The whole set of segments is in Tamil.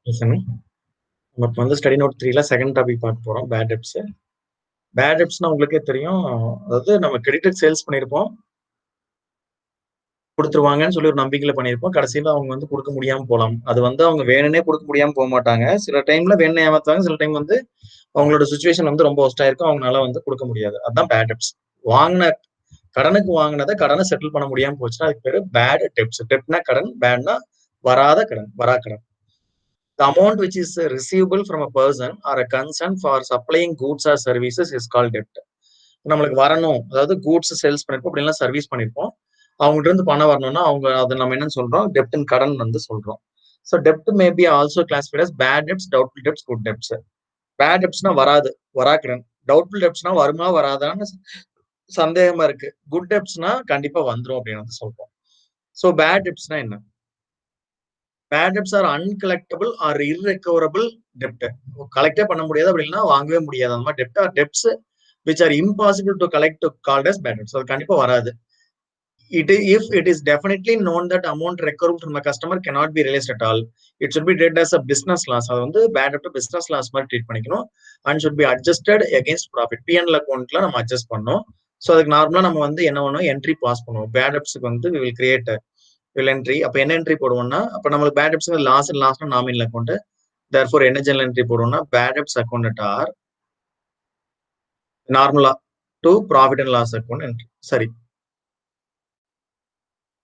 Listen, நம்ம இப்ப வந்து ஸ்டடி நோட் 3ல செகண்ட் டாபிக் பார்க்க போறோம். Bad debts. பேட் டெப்ட்ஸ்னா உங்களுக்கே தெரியும். அதாவது நம்ம கிரெடிட் சேல்ஸ் பண்ணியிருப்போம். குடுத்துருவாங்கன்னு சொல்லி ஒரு நம்பிக்கையில பண்ணியிருப்போம். கடைசியில அவங்க வந்து குடுக்க முடியாம போலாம். அது வந்து அவங்க வேணும்னே குடுக்க முடியாம போமாட்டாங்க. சில டைம்ல வேணும்னே ஏமாத்துவாங்க. சில டைம் வந்து அவங்களோட சிச்சுவேஷன் வந்து ரொம்ப வொர்ஸ்ட்டா இருக்கும். அவங்கனால வந்து குடுக்க முடியாது. அதான் பேட் டெப்ட்ஸ். வாங்குன கடனுக்கு வாங்குனத கடன செட்டில் பண்ண முடியாம போச்சுன்னா, அதுக்கு பேரு பேட் டெப்ட்ஸ். டெப்ட்னா கடன், பேட்னா வராத கடன், வராக்கடன். The amount which is receivable from a person or a concern for supplying goods or services is called debt. நம்மளுக்கு வரணும், அதாவது கூட்ஸ் சேல்ஸ் பண்ணிருப்போம், அப்படிலாம் சர்வீஸ் பண்ணிருப்போம். அவங்ககிட்ட இருந்து பணம் வரணும்னா அவங்க அதை நம்ம என்னன்னு சொல்றோம், டெப்ட்னு கடன் வந்து சொல்றோம். ஸோ டெப்ட் may be also classified as bad debts, doubtful debts, good debts. Bad டெப்ட்ஸ்னா வராது, வராக்கடன். டவுட்ஃபுல் டெப்ட்ஸ்னா வருமா வராதான்னு சந்தேகமா இருக்கு. குட் டெப்ட்ஸ்னா கண்டிப்பா வந்துரும் அப்படின்னு வந்து சொல்றோம். ஸோ பேட் டெப்ட்ஸ்னா என்ன? Bad debts are uncollectible or irrecoverable டெப்ட். கலெக்டே பண்ண முடியாது, அப்படின்னா வாங்கவே முடியாது. அந்த மாதிரி டெப்ட் or debts which are impossible to collect to called as bad debts. அது கண்டிப்பா வராது. If it is definitely known that amount recovered from a customer cannot be released at all, it should be treated as a business loss. அது வந்து bad debt business loss மாதிரி ட்ரீட் பண்ணிக்கணும். and should be adjusted against profit. P&L அக்கௌண்ட்ல நம்ம அட்ஜஸ்ட் பண்ணோம். ஸோ அதுக்கு நார்மலா நம்ம வந்து என்ன பண்ணுவோம், என்ட்ரி பாஸ் பண்ணுவோம். பேட் டெப்ட்ஸ்க்கு வந்து we will create will entry. அப்ப என்ன என்ட்ரி போடுவோம்னா, அப்ப நம்மளுக்கு பேட் டெப்ட்ஸ் லாஸ்ட்னா நாமினல் அக்கௌண்ட். therefore என்ன ஜெனரல் என்ட்ரி போடுவோம்னா, bad debts account at are நார்மலா to profit and loss account entry. சரி,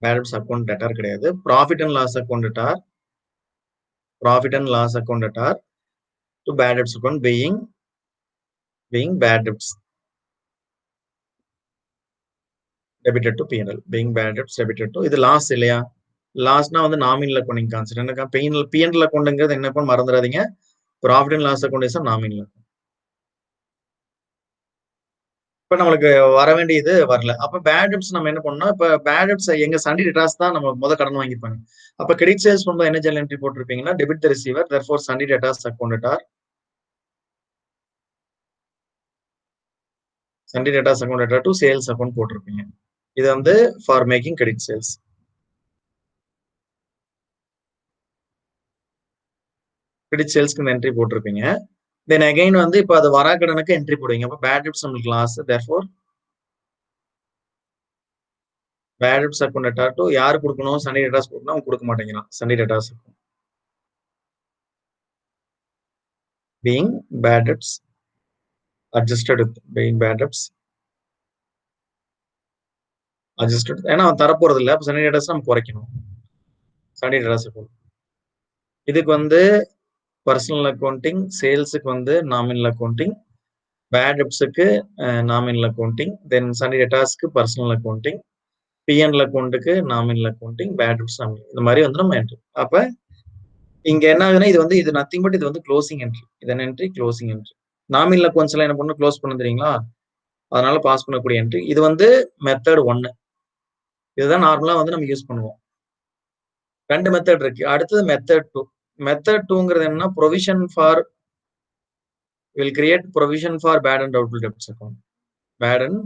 பேட் டெப்ட்ஸ் அக்கௌண்ட் டெட்டார் கிடையாது. Profit and loss account debtor, profit and loss account debtor to bad debts account being bad debts debited to P&L, being bad debts debited to. இது லாஸ் இல்லையா? லாஸ்னா வந்து நாமினல் அக்கௌண்டிங் கான்செப்ட். என்ன P&L அக்கௌண்ட்ங்கிறது என்ன மறந்துடாதீங்க. Profit and loss account is nominal. இப்ப நம்மளுக்கு வர வேண்டியது வரல. அப்ப பேட் டெப்ட்ஸ் நம்ம என்ன பண்ணோம், இப்ப பேட் டெப்ட்ஸ் எங்க சண்டி டெட்டார்ஸ் தான் நம்ம கடன் வாங்கிப்பாங்க. அப்ப கிரெடிட் சேல்ஸ் பண்ணும்போது என்ன ஜெனரல் என்ட்ரி போட்டிருப்பீங்கன்னா, debit the receiver, therefore sundry debtors account debtor, sundry debtors account debtor to sales account போட்டிருப்பீங்க. இது வந்து for making credit sales. Credit சேல்ஸ்க்கு இந்த என்ட்ரி போட்டிருப்பீங்க. தென் அகைன் வந்து இப்ப அது வரா கடனுக்கு என்ட்ரி போடுவீங்க. அப்ப பேட் டெப்ட்ஸ் நம்மளுக்கு loss, therefore bad debts account debtor to யாரு கொடுக்கணும், சண்டி டெட்டார்ஸ் கொடுக்கணும், அவங்க கொடுக்க மாட்டேங்கிறான். Sundry debtors being bad debts adjusted with being bad debts adjusted. ஏன்னா அவன் தரப்போறது இல்லை. அப்ப சனி டேட்டாஸ் நம்ம குறைக்கணும். சனி டேட்டாஸ் இதுக்கு வந்து பர்சனல் அக்கௌண்டிங், சேல்ஸுக்கு வந்து நாமினல் அக்கௌண்டிங், பேட் டெப்ட்ஸுக்கு நாமினல் அக்கௌண்டிங், தென் சனி டேட்டாஸ்க்கு பர்சனல் அக்கௌண்டிங், P&L அக்கௌண்ட்டுக்கு nominal accounting, bad debts nominal. இந்த மாதிரி வந்து நம்ம என்ட்ரி. அப்ப இங்க என்ன ஆகுதுன்னா, இது நத்திங் பட் இது வந்து க்ளோசிங் என்ட்ரி. இதன் entry closing entry. Nominal accounts எல்லாம் என்ன பண்ணணும், க்ளோஸ் பண்ண தெரியுங்களா? அதனால பாஸ் பண்ணக்கூடிய என்ட்ரி. இது வந்து மெத்தட் 1. இதுதான் நார்மலா வந்து நம்ம யூஸ் பண்ணுவோம். 2 மெத்தட் இருக்கு. அடுத்தது மெத்தட் 2. மெத்தட் 2ங்கிறது என்னன்னா, provision for will create provision for bad and doubtful debts account. Bad and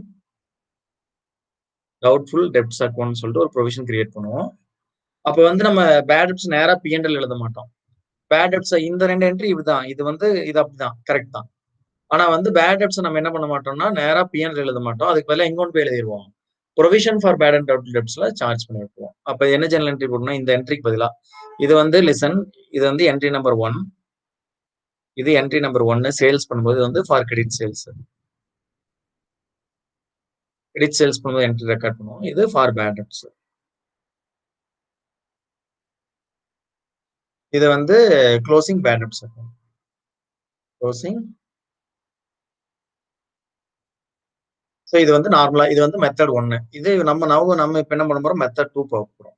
doubtful debts account சொல்லிட்டு ஒரு ப்ரொவிஷன் கிரியேட் பண்ணுவோம். அப்ப வந்து நம்ம பேட் டெப்ட்ஸ் நேரா P&L எழுத மாட்டோம். பேட் டெப்ட்ஸ் இந்த 2 என்ட்ரி இதுதான். இது வந்து இது அப்படிதான், கரெக்ட் தான். ஆனா வந்து பேட் டெப்ட்ஸ் நம்ம என்ன பண்ண மாட்டோம்னா, நேரா P&L எழுத மாட்டோம். அதுக்கு பதிலா எங்க கொண்டு போய் எழுதிடுவோம், provision for bad and doubtful டெப்ட்ஸ்ல சார்ஜ் பண்ணி வைப்போம். அப்ப என்ன ஜெனரல் என்ட்ரி போடணும், இந்த என்ட்ரிக்கு பதிலா இது வந்து லிசன், இது வந்து என்ட்ரி நம்பர் 1, இது என்ட்ரி நம்பர் 1 சேல்ஸ் பண்ணும்போது வந்து for credit sales. Credit sales பண்ணும்போது என்ட்ரி ரெக்கார்ட் பண்ணுவோம். இது ஃபார் பேட் டெப்ட்ஸ். இது வந்து closing bad debts account. Closing. So இது வந்து நார்மலா இது வந்து மெத்தட் 1. இது நம்ம இப்ப என்ன பண்ண போறோம், மெத்தட் 2 பார்க்க போறோம்.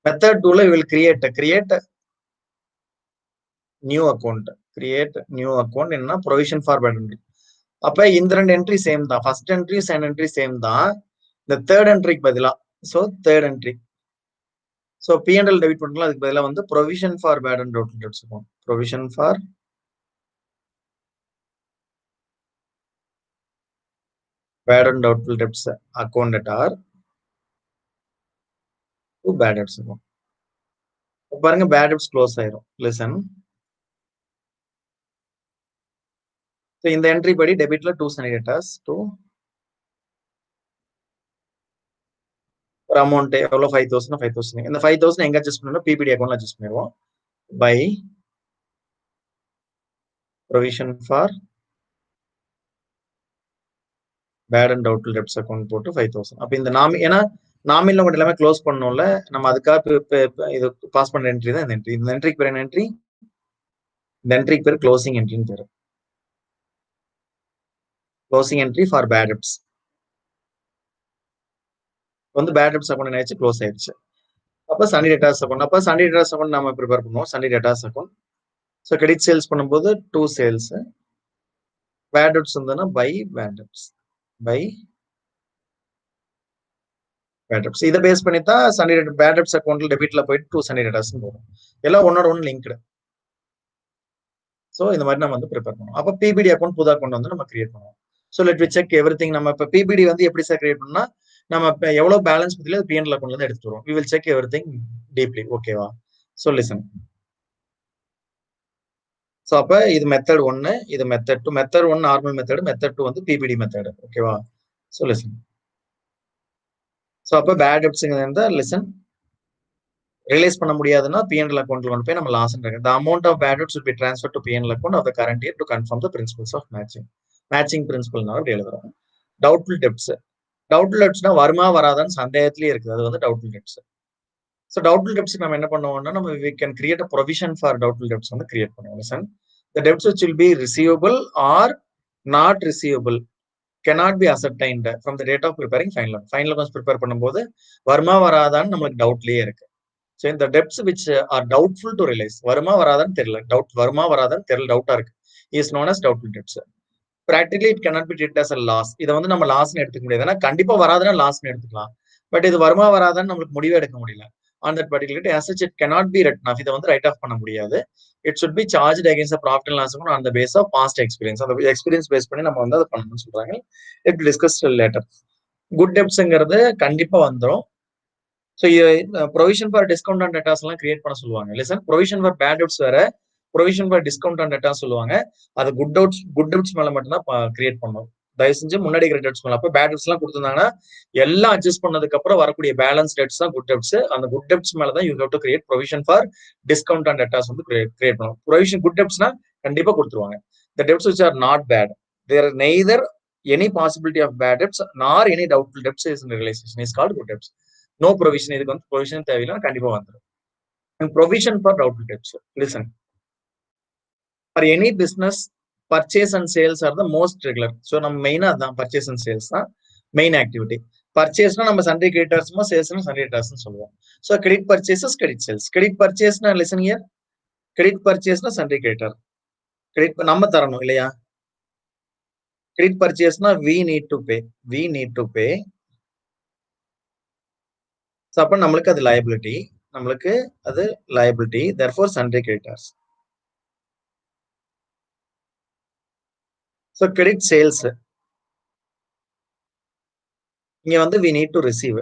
மெத்தட் 2ல will create new account. Create new account என்னன்னா ப்ரொவிஷன் ஃபார் பேட் என்ட்ரி. அப்ப இந்த 2 என்ட்ரி சேம் தான். First entry second entry same தான். இந்த தேர்ட் என்ட்ரிக்கு பதிலா, so third entry, so P&L debit பண்ணலாம். அதுக்கு பதிலா வந்து provision for bad and doubtful debts account. Provision for bad and doubtful debts account at are to bad debts account. பாருங்க பேட் டெப்ட்ஸ் க்ளோஸ் ஆயிரும். லிசன். இந்த என்ட்ரி படி டெபிட்ல 2 சனி டேட்டாஸ் டூ ஒரு அமௌண்ட் எவ்வளவு 5000 5000. இந்த 5000 எங்க அட்ஜஸ்ட் பண்ணணும்? பிபிடி அக்கௌண்ட்ல அட்ஜஸ்ட் பண்ணிடுவோம். By provision for bad and doubtful debts account போட்டு 5000. அப்ப இந்த ஏன்னா நாமினல் மட்டும் எல்லாமே க்ளோஸ் பண்ணோம்ல, நம்ம அதுக்காக இது பாஸ் பண்ண என்ட்ரி தான் இந்த என்ட்ரி. இந்த என்ட்ரிக்கு பேர் என்ன என்ட்ரி? இந்த என்ட்ரிக்கு பேர் க்ளோசிங் என்ட்ரின்னு பேரு. Closing entry for bad debts. வந்து பேட் டெப்ட்ஸ் அக்கௌண்ட் என்ன ஆயிடுச்சு? க்ளோஸ் ஆயிடுச்சு. அப்ப சனி டேட்டாஸ் அக்கௌண்ட். அப்ப சனி டேட்டாஸ் அக்கௌண்ட் நம்ம ப்ரிப்பேர் பண்ணுவோம். Sundry debtors account. So credit sales பண்ணும்போது 2 சேல்ஸ். பேட் டெப்ட்ஸ் இருந்ததுன்னா by bad debts. By bad debts. இதை பேஸ் பண்ணி தான் சனி பேட் டெப்ட்ஸ் அக்கௌண்ட்ல டெபிட்ல போயிட்டு 2 சனி டேட்டாஸ் போகும். எல்லாம் ஒன்னோட ஒன்று லிங்க்டு. ஸோ இந்த மாதிரி நம்ம வந்து ப்ரிப்பேர் பண்ணுவோம். அப்போ பிபிடி அக்கௌண்ட் புது அக்கௌண்ட் வந்து நம்ம கிரியேட் பண்ணுவோம். So let we check everything. நம்ம இப்போ பிபிடி வந்து எப்படி சார் கிரியேட் பண்ணா நம்ம இப்போ எவ்வளவு பேலன்ஸ் பத்தியில பிஎன்எல் அக்கௌண்ட்ல இருந்து எடுத்துட்டு வரும். We will check everything deeply. ஓகேவா? So listen. ஸோ அப்போ இது மெத்தட் 1, இது method 2. Method 1 normal method, method 2 வந்து பிபிடி மெத்தட். ஓகேவா? So listen. ஸோ அப்போ பேட் டெப்ட்ஸ்ங்க இருந்தா லிசன். ரியலைஸ் பண்ண முடியாதுன்னா பிஎன்எல் அக்கௌண்ட்ல கொண்டு போய் நம்ம லாஸ் இருக்கு. The amount of bad debts should be transferred to P&L account of the current year to confirm the principles of matching. Matching பிரின்சிபல்னால அப்படி எழுதுறோம். Doubtful debts. டவுட்ஃபுல் டெப்ட்ஸ்னா வருமா வராதான்னு சந்தேகத்திலேயே இருக்குது. அது வந்து doubtful debts. So doubtful debts நம்ம என்ன பண்ணுவோம்னா நம்ம we can create a provision for doubtful debts வந்து கிரியேட் பண்ணுவோம். Listen. The debts which will be receivable or not receivable cannot be ascertained from the date of preparing final accounts. Final accounts prepare பண்ணும்போது வருமா வராதான்னு நம்மளுக்கு டவுட்லயே இருக்கு. ஸோ இந்த debts which are doubtful to realise, வருமா வராதான்னு தெரியல, வருமா வராதான்னு தெரியல, டவுட்டா இருக்கு, is known as doubtful debts. Practically it cannot be treat as a loss. இதை வந்து நம்ம லாஸ்ன்னு எடுத்துக்க முடியாது. ஏன்னா கண்டிப்பா வராதுன்னா லாஸ்ன்னு எடுத்துக்கலாம். பட் இது வருமா வராதான்னு நம்மளுக்கு முடிவே எடுக்க முடியல. On that particular as such it cannot be written off. இதை வந்து ரைட் ஆஃப் பண்ண முடியாது. It should be charged against the profit and loss account on the base of past experience. அந்த எக்ஸ்பீரியன்ஸ் பேஸ் பண்ணி நம்ம வந்து அதை பண்ணணும்னு சொல்றாங்க. It discuss later. குட் டெப்ட்ஸ்ங்கிறது கண்டிப்பா வந்துடும். So provision for discount on debtors எல்லாம் கிரியேட் பண்ண சொல்லுவாங்க. Listen. Provision for bad debts வேற, provision for discount on debtor சொல்லுவாங்க. அது குட் டெப்ட்ஸ் மேல மட்டும்தான் கிரியேட் பண்ணும். தயவு செஞ்சு முன்னாடி டெப்ட்ஸ் மேல. அப்போ பேட் டெப்ட்ஸ் எல்லாம் கொடுத்துருந்தாங்கன்னா எல்லாம் அட்ஜஸ்ட் பண்ணதுக்கு அப்புறம் வரக்கூடிய பேலன்ஸ் டெப்ட்ஸ் தான் குட் டெப்ட்ஸ். அந்த குட் டெப்ட்ஸ் மேல தான் you have to create provision for discount on debtors வந்து கிரியேட் பண்ணும். ப்ரொவிஷன் குட் டெப்ட்ஸ்னா கண்டிப்பா கொடுத்துருவாங்க. The debts which are not bad, there neither any possibility of bad debts nor any doubtful debts is in realization is called good debts. No provision. இதுக்கு வந்து ப்ரொவிஷன் தேவையில்லை, கண்டிப்பா வந்துடும். And provision for doubtful debts. Listen. For any business, purchase and sales are the most regular. So நம்ம மெயினா அதான் purchase and sales தான் மெயின் ஆக்டிவிட்டி. பர்ச்சேஸ்னா நம்ம சண்டே கிரெடிட்டர்ஸ்மா, சேல்ஸ்னா சண்டே டேட்டார்ஸ் சொல்லுவோம். So credit purchases, credit sales. Credit பர்ச்சேஸ்னா லிசன் ஹியர். கிரெடிட் பர்ச்சேஸ்னா சண்டே கிரெடிட்டர். கிரெடிட் நம்ம தரணும் இல்லையா? கிரெடிட் பர்ச்சேஸ்னா we need to pay. So அப்போ நம்மளுக்கு அது liability, therefore sundry creditors. So credit sales இங்க வந்து we need to receive.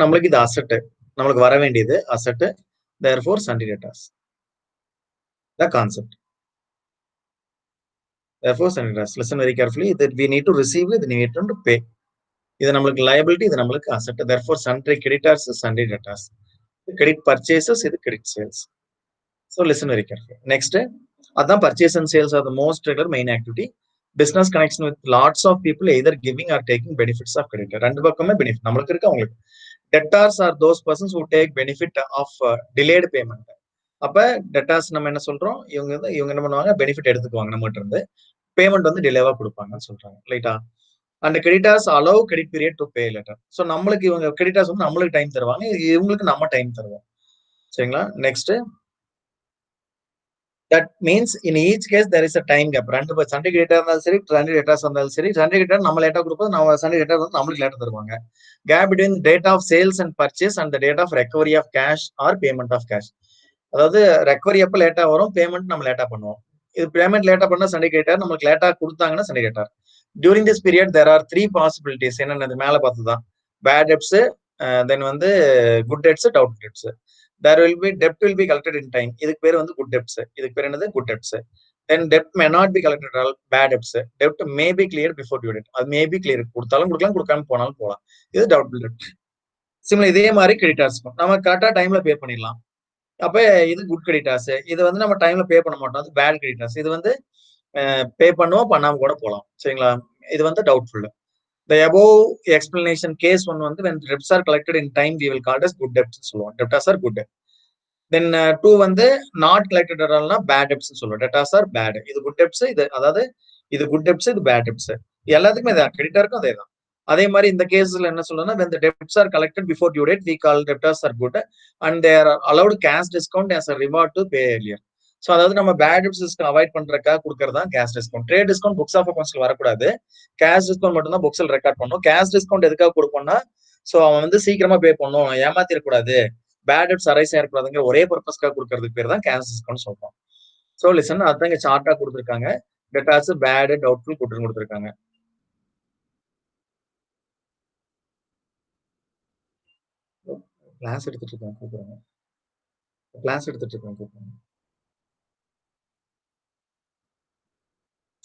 நம்மளுக்கு இது அசெட், நம்மளுக்கு வர வேண்டியது asset, therefore sundry debtors. The concept. Therefore sundry debtors. Listen very carefully. That we need to receive, we need to pay. இது நம்மளுக்கு liability, இது நம்மளுக்கு asset. Therefore sundry creditors, sundry debtors. Credit purchases, இது credit sales. So listen very carefully. Next, அதான் purchase and sales are the most regular main activity. Business connection with lots of people either giving or taking benefits of credit. ரெண்டு பக்கமே benefit நம்மளுக்கு இருக்கு, அவங்களுக்கு. Debtors are those persons who take benefit of delayed payment. அப்ப debtors நம்ம என்ன சொல்றோம்? இவங்க என்ன பண்ணுவாங்க? பெனிஃபிட் எடுத்துக்குவாங்க நம்மகிட்ட இருந்து, பேமெண்ட் வந்து டிலேவா கொடுப்பாங்கன்னு சொல்றாங்க. ரைட்டா? And creditors allow credit period to pay later. So நம்மளுக்கு இவங்க கிரெடிட்டர்ஸ் வந்து நம்மளுக்கு டைம் தருவாங்க, இவங்களுக்கு நம்ம டைம் தருவோம். சரிங்களா? Next, that means in each case there is a time gap. ரெண்டு சண்டே கிரெடிட்டர் இருந்தாலும் சரி, சண்டே டேட்டாஸ் இருந்தாலும் சரி, சண்டே கிரெடிட்டர் நம்ம லேட்டா கொடுப்போம், நம்ம சண்டே டேட்டா வந்து நம்மளுக்கு லேட்டா தருவாங்க. Gap between date of sales and purchase and date of recovery of cash or payment of cash. அதாவது ரெக்கவரி அப்ப லேட்டா வரும், பேமெண்ட் நம்ம லேட்டா பண்ணுவோம். இது பேமெண்ட் லேட்டா பண்ணா சண்டே கிரெடிட்டர், நமக்கு லேட்டா கொடுத்தாங்கன்னா Sunday creditor. During this period, there are 3 possibilities. என்னென்ன மேல பார்த்துதான் பேட் டெப்ட்ஸ், தென் வந்து good debts, doubt debts. There will be dept will be collected in time. இதுக்கு பேர் வந்து குட் டெப்ட்ஸ். இதுக்கு பேர் என்னது? Good debts. Then dept may not be collected all bad debts. Dept may B clear before due date. அது மே பி கிளியர், கொடுத்தாலும் கொடுக்கலாம், கொடுக்காம போனாலும் போகலாம். இது டவுட்ஃபுல் டெப்ட். சிமிலர் இதே மாதிரி கிரெடிட்டார்ஸ்க்கும் நம்ம கரெக்டா டைம்ல பே பண்ணிடலாம். அப்ப இது குட் கிரெடிட்டார்ஸ். இது வந்து நம்ம டைம்ல பே பண்ண மாட்டோம், அது பேட் கிரெடிட்டார்ஸ். இது வந்து பே பண்ணுவோம், பண்ணாம கூட போகலாம். சரிங்களா? இது வந்து doubtful. The above explanation case one வந்து when debts are collected in time we will call it as good debts சொல்லுவோம். Debtors are good. Then two வந்து not collected at all bad debts சொல்லுவோம். Debtors are bad. இது good debts, இது அதாவது இது good debts, இது bad debts. எல்லாத்துக்குமே இதான், கிரெடிட்டருக்கும் அதே தான். அதே மாதிரி இந்த கேஸ்ல என்ன சொல்லணும்னா when the debts are collected before due date we call debtors are good and they are allowed cash discount as a reward to pay earlier. So அதாவது நம்ம பேட் டெப்ட்ஸ் அவாய்ட் பண்றதுக்காக கொடுக்கறதா cash discount. Trade discount books of அக்கௌண்ட்ஸ்ல வரக்கூடாது. கேஷ் டிஸ்கவுண்ட் மட்டும் தான் புக்ஸ்ல ரெக்கார்ட் பண்ணும். கேஷ் டிஸ்கவுண்ட் எதுக்காக கொடுப்போம்னா ஸோ அவன் வந்து சீக்கிரமா பே பண்ணும், ஏமாத்திடக்கூடாது, பேட் டெப்ட்ஸ் அரைஸ் ஆயிடக்கூடாதுங்கிற ஒரே பர்பஸ்க்காக கொடுக்கறதுக்கு பேர் தான் கேஷ் டிஸ்கவுண்ட் சொல்றோம். ஸோ லிசன், அதுதான் இங்க சார்ட்டா கொடுத்துருக்காங்க. டெட்டாஸ் பேட், டவுட்ஃபுல், குட்னு கொடுத்துருக்காங்க. கிளாஸ் எடுத்துட்டு இருக்கேன், கூப்பிடுறாங்க. கிளாஸ் எடுத்துட்டு இருக்கேன், கூப்பிடுறாங்க.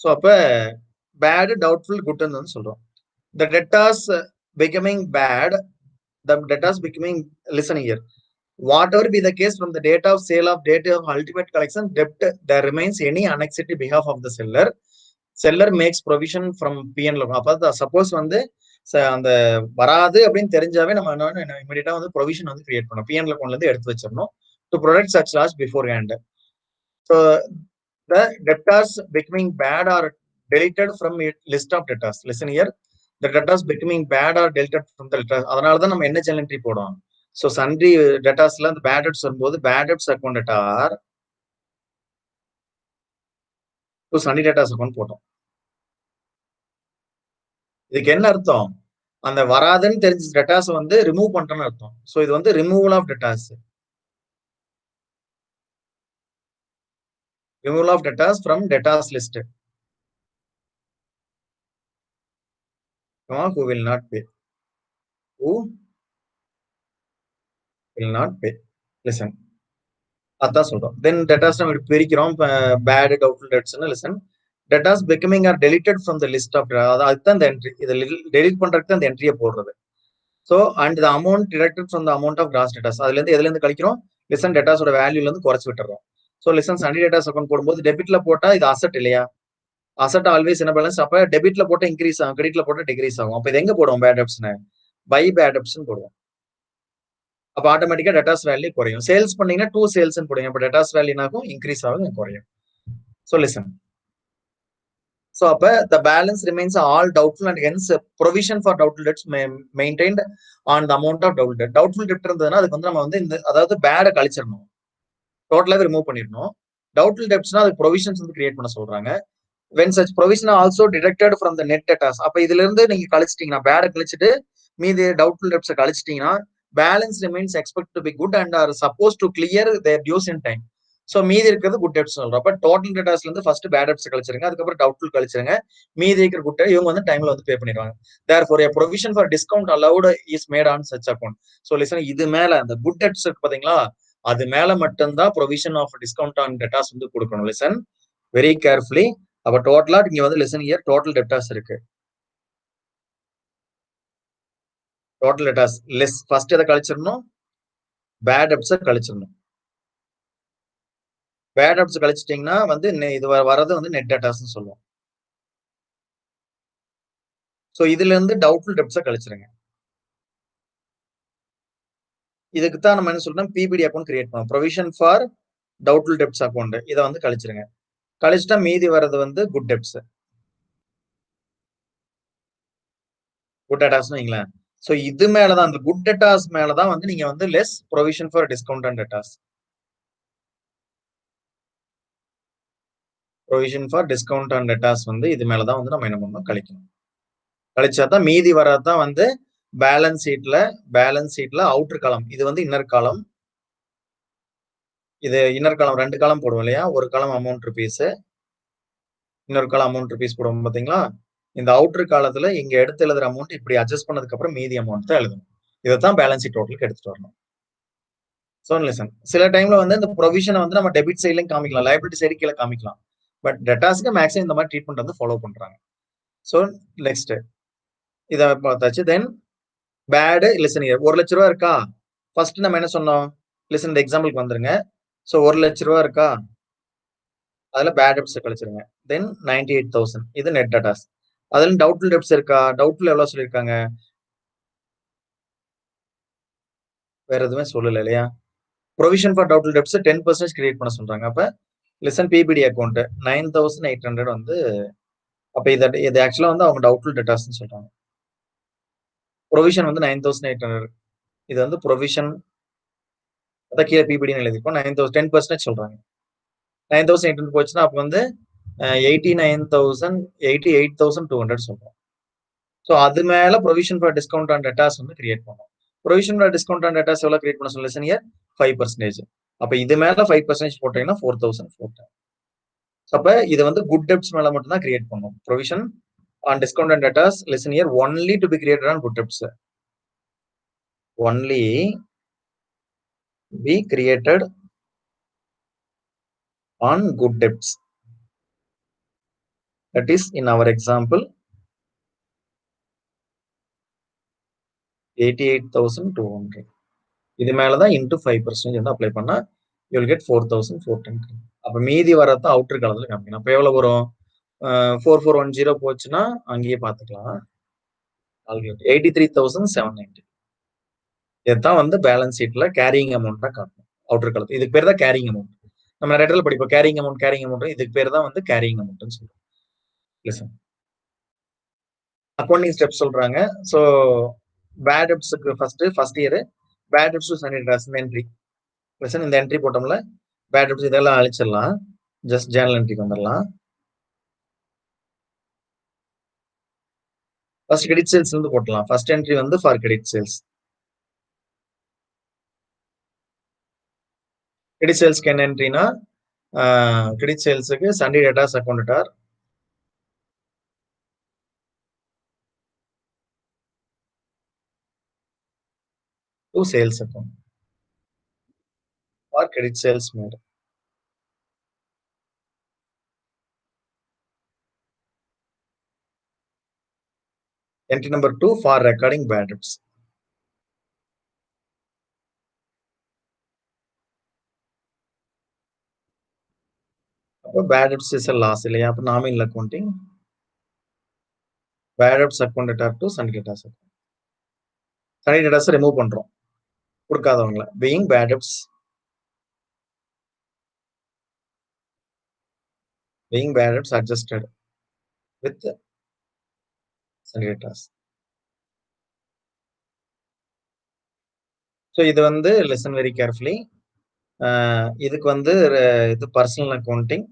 ஸோ அப்ப பேட், டவுட்ஃபுல், குட்னு வந்து சொல்றோம். The debtors becoming bad, the debtors becoming, listen here, whatever be the case from the date of sale of date of ultimate collection debt there remains any annexity behalf of the seller. Seller makes provision from PN loan. அப்ப சப்போஸ் வந்து அந்த வராது அப்படின்னு தெரிஞ்சாவே நம்ம என்ன இமிடியேட்டா வந்து ப்ரொவிஷன் வந்து கிரியேட் பண்ணணும். PN அக்கௌண்ட்ல இருந்து எடுத்து வச்சிடணும் to protect such loss beforehand. So the debtors becoming bad or deleted from list of debtors. Listen here, the debtors becoming bad or deleted from the debtors. அதனால தான் நம்ம என்ன ஜெர்னல் என்ட்ரி போடுவோம். ஸோ சன்ட்ரி டெட்டாஸ்ல அந்த பேட் டெப்ட்ஸ் வரும்போது bad debts account debtor so sundry debtors account போட்டோம். இதுக்கு என்ன அர்த்தம்? அந்த வராதுன்னு தெரிஞ்ச டெட்டாஸ் வந்து ரிமூவ் பண்றேன்னு அர்த்தம். ஸோ இது வந்து removal of debtors. Removal of debtors from debtors list. Who will not pay? Who will not pay? Listen, அதான் சொல்றோம். தென் டெட்டாஸ் நம்ம பிரிக்கிறோம், பேட், டவுட்ஃபுல் டெப்ட்ஸ்னு. Listen, debtors becoming are deleted from the list of, அதுதான் இந்த என்ட்ரி. இதை டெலிட் பண்றதுக்கு தான் இந்த என்ட்ரியை போடுறது. So and the amount deducted from the amount of gross debtors, அதுல இருந்து எதுல இருந்து கழிக்கிறோம்? லிசன், டெட்டாஸோட வேல்யூல இருந்து குறைச்சு விட்டுறோம். So listen, sundry debtors account போடும்போது டெபிட்ல போட்டா இது அசட் இல்லையா? அசட் ஆல்வேஸ் என்ன பேலன்ஸ். அப்ப டெபிட்ல போட்டா இன்க்ரீஸ் ஆகும், கிரெடிட்ல போட்டா டிக்ரீஸ் ஆகும். அப்ப இது எங்க போடுவோம்? பேட் டெப்ட்ஸ்னு பை பேட் டெப்ட்ஸ் போடுவோம். அப்ப ஆட்டோமேட்டிக்கா டெட்டாஸ் வேல்யூ குறையும். சேல்ஸ் பண்ணீங்கன்னா டூ சேல்ஸ் போடுங்க. அப்ப டெட்டாஸ் வேல்யூ ஆகும், இன்க்ரீஸ் ஆகும், குறையும். ஸோ லிசன், ஸோ அப்ப the balance remains all doubtful and hence provision for doubtful debts maintained on the amount of doubtful debt. Doubtful debt இருந்ததுன்னா அதுக்கு வந்து நம்ம வந்து இந்த அதாவது பேட கழிச்சிடணும், டோட்டலாவே ரிமூவ் பண்ணிடணும். டவுட்ஃபுல் டெப்ட்ஸ்னா அதுக்கு ப்ரொவிஷன்ஸ் வந்து கிரியேட் பண்ண சொல்றாங்க. when such provision are also deducted from the net debtors. அப்ப இதுல இருந்து நீங்க கழிச்சிட்டீங்கன்னா, பேட கழிச்சிட்டு மீதி டவுட்ஃபுல் டெப்ட்ஸ் கழிச்சிட்டீங்கன்னா balance remains expect to be good and are suppose to clear their dues in time. So மீதி இருக்கிறது குட் டெப்ட்ஸ் சொல்றோம். அப்ப டோட்டல் டெப்ட்ஸ்ல இருந்து ஃபர்ஸ்ட் பேட் டெப்ட்ஸ் கழிச்சிருங்க, அதுக்கப்புறம் டவுட்ஃபுல் கழிச்சிருங்க, மீதி இருக்கிற குட் இவங்க வந்து டைம்ல வந்து பே பண்ணிடுவாங்க. therefore a provision for discount allowed is made on such account. So listen, இது மேல அந்த குட் டெப்ட்ஸ் இருக்கு பாத்தீங்களா, அது மேல மட்டும்தான் provision of discount on debtors வந்து கொடுக்கணும். Listen very carefully. அப்ப டோட்டலா இங்க வந்து லிசன் இயர் டோட்டல் டெப்டாஸ் இருக்கு. டோட்டல் டெப்டாஸ் லெஸ் ஃபர்ஸ்ட் எதை கழிச்சிடணும்? பேட் டெப்ட்ஸை கழிச்சிடணும். பேட் டெப்ட்ஸ் கழிச்சிட்டீங்கன்னா வந்து இது வரது வந்து நெட் டெப்டாஸ்னு சொல்லுவோம். சோ இதுல இருந்து டவுட்ஃபுல் டெப்ட்ஸை கழிச்சிருங்க. இதுக்கு தான் நம்ம என்ன சொல்றோம்? பிபிடி அக்கௌண்ட் கிரியேட் பண்ணுவோம். Provision for doubtful debts account. இதை வந்து கழிச்சிருங்க. கழிச்சிட்டா மீதி வரது வந்து குட் டெப்ட்ஸ், குட் டெட்டாஸ்னு வைங்களேன். சோ இது மேலதான், அந்த குட் டெட்டாஸ் மேலதான் வந்து நீங்க வந்து less provision for discount and debtors. Provision for discount and debtors வந்து இது மேலதான் வந்து நம்ம என்ன பண்ணணும்? கழிக்கணும். கழிச்சாதான் மீதி வரதான் வந்து பேலன்ஸ் ஷீட்ல அவுட்டர் காலம். இது வந்து இன்னர் காலம். இது இன்னர் காலம், ரெண்டு காலம் போடுவோம் இல்லையா? ஒரு காலம் அமௌண்ட் ருபீஸ், இன்னொரு காலம் அமௌண்ட் ருபீஸ் போடுவோம் பாத்தீங்களா? இந்த அவுட்டர் காலத்துல இங்க எடுத்து எழுதுற அமௌண்ட் இப்படி அட்ஜஸ்ட் பண்ணதுக்கு அப்புறம் மீதி அமௌண்ட் தான் எழுதணும். இதைத்தான் பேலன்ஸ் ஷீட் டோட்டலுக்கு எடுத்துட்டு வரணும். ஸோ லிசன், சில டைம்ல வந்து இந்த ப்ரொவிஷனை வந்து நம்ம டெபிட் சைட்லையும் காமிக்கலாம், லைபிலிட்டி சைடு கீழே காமிக்கலாம். பட் டெட்டாஸ்க்கு மேக்ஸிமம் இந்த மாதிரி ட்ரீட்மெண்ட் வந்து ஃபாலோ பண்றாங்க. ஸோ நெக்ஸ்ட் இதை பார்த்தாச்சு. தென் பேடு லிசன் இயர். 1,00,000 இருக்கா? ஃபர்ஸ்ட் நம்ம என்ன சொன்னோம்? லிசன் இந்த எக்ஸாம்பிளுக்கு வந்துருங்க. ஸோ 1,00,000 இருக்கா? அதுல பேட் டெப்ட்ஸ் கழிச்சிருங்க. தென் 98,000 இது நெட் டேட்டாஸ். அதுல டவுட்ஃபுல் டெப்ட்ஸ் இருக்கா? டவுட்ஃபுல் எவ்வளவு சொல்லியிருக்காங்க? வேற எதுவுமே சொல்லல இல்லையா? Provision for doubtful debts 10% create பண்ண சொல்றாங்க. அப்ப லிசன் பிபிடி அக்கௌண்ட் 9,800 வந்து, அப்ப இது ஆக்சுவலா வந்து அவங்க டவுட்ஃபுல் டேட்டாஸ் சொல்றாங்க. ப்ரொவிஷன் வந்து 9,800. இது வந்து ப்ரொவிஷன் அதான் கீழே பிபிடி எழுதிருக்கோம். 9,000 10% சொல்றாங்க. 9,800 போச்சுன்னா அப்ப வந்து 88,200 சொல்றோம். ஸோ அது மேல provision for discount on debtors வந்து கிரியேட் பண்ணும். Provision for discount on datas எவ்வளவு கிரியேட் பண்ண சொல்ல லிசன் 5%. அப்ப இது மேல 5% போட்டீங்கன்னா 4,000. அப்ப இது வந்து குட் டெப்ட்ஸ் மேல மட்டும் தான் கிரியேட் பண்ணும். Provision on discount and datas listen year only to be created an good debts. Only be created on good debts. That is in our example 88,200. இது மேலதான் இன்டூ 5% வந்து அப்ளை பண்ணா you will get 4,410. அப்ப மீதி வரதான் அவுட்டர் காலத்துல காமிக்கணும். அப்ப எவ்வளவு வரும்? 4410 போச்சுன்னா அங்கேயே பாத்துக்கலாம். 83,790. இதுதான் வந்து பேலன்ஸ் ஷீட்ல கேரிங் அமௌண்டா காட்டணும் அவுட்டர் காலத்துல. இதுக்கு பேர் தான் கேரிங் அமௌண்ட். நம்ம நிறைய இடத்துல படிப்போம் கேரிங் அமௌண்ட். இதுக்கு பேர் தான் வந்து கேரிங் அமௌண்ட்னு சொல்றோம். லிசன், அக்கௌண்டிங் ஸ்டெப் சொல்றாங்க. ஸோ பேட் டெப்ட்ஸ்க்கு first year bad debts to sundry debtors entry. Listen, இந்த என்ட்ரி போட்டோம்ல பேட் டெப்ட்ஸ் இதெல்லாம் அழிச்சிடலாம். ஜஸ்ட் ஜேர்னல் என்ட்ரிக்கு வந்துடலாம். ஃபர்ஸ்ட் கிரெடிட் சேல்ஸ் வந்து போட்டலாம். ஃபர்ஸ்ட் என்ட்ரி வந்து ஃபார் கிரெடிட் சேல்ஸ். கிரெடிட் சேல்ஸ்க்கு என்ன என்ட்ரினா, கிரெடிட் சேல்ஸுக்கு சண்டே டேட்டாஸ் அக்கௌண்ட் ஆர் to sales account for credit sales made. Entry number 2 for recording bad debts. அப்போ பேட் டெப்ட்ஸ் இஸ் லாஸ் இல்லையா? அப்போ nominal accounting bad debts account ஆர் to sundry debtors account. Sundry debtors remove பண்றோம் கொடுக்காதவங்கள. Being bad debts adjusted with Sunday debtors. So இது வந்து லிசன் வெரி கேர்ஃபுல்லி. இதுக்கு வந்து இது பர்சனல் அக்கௌண்டிங்,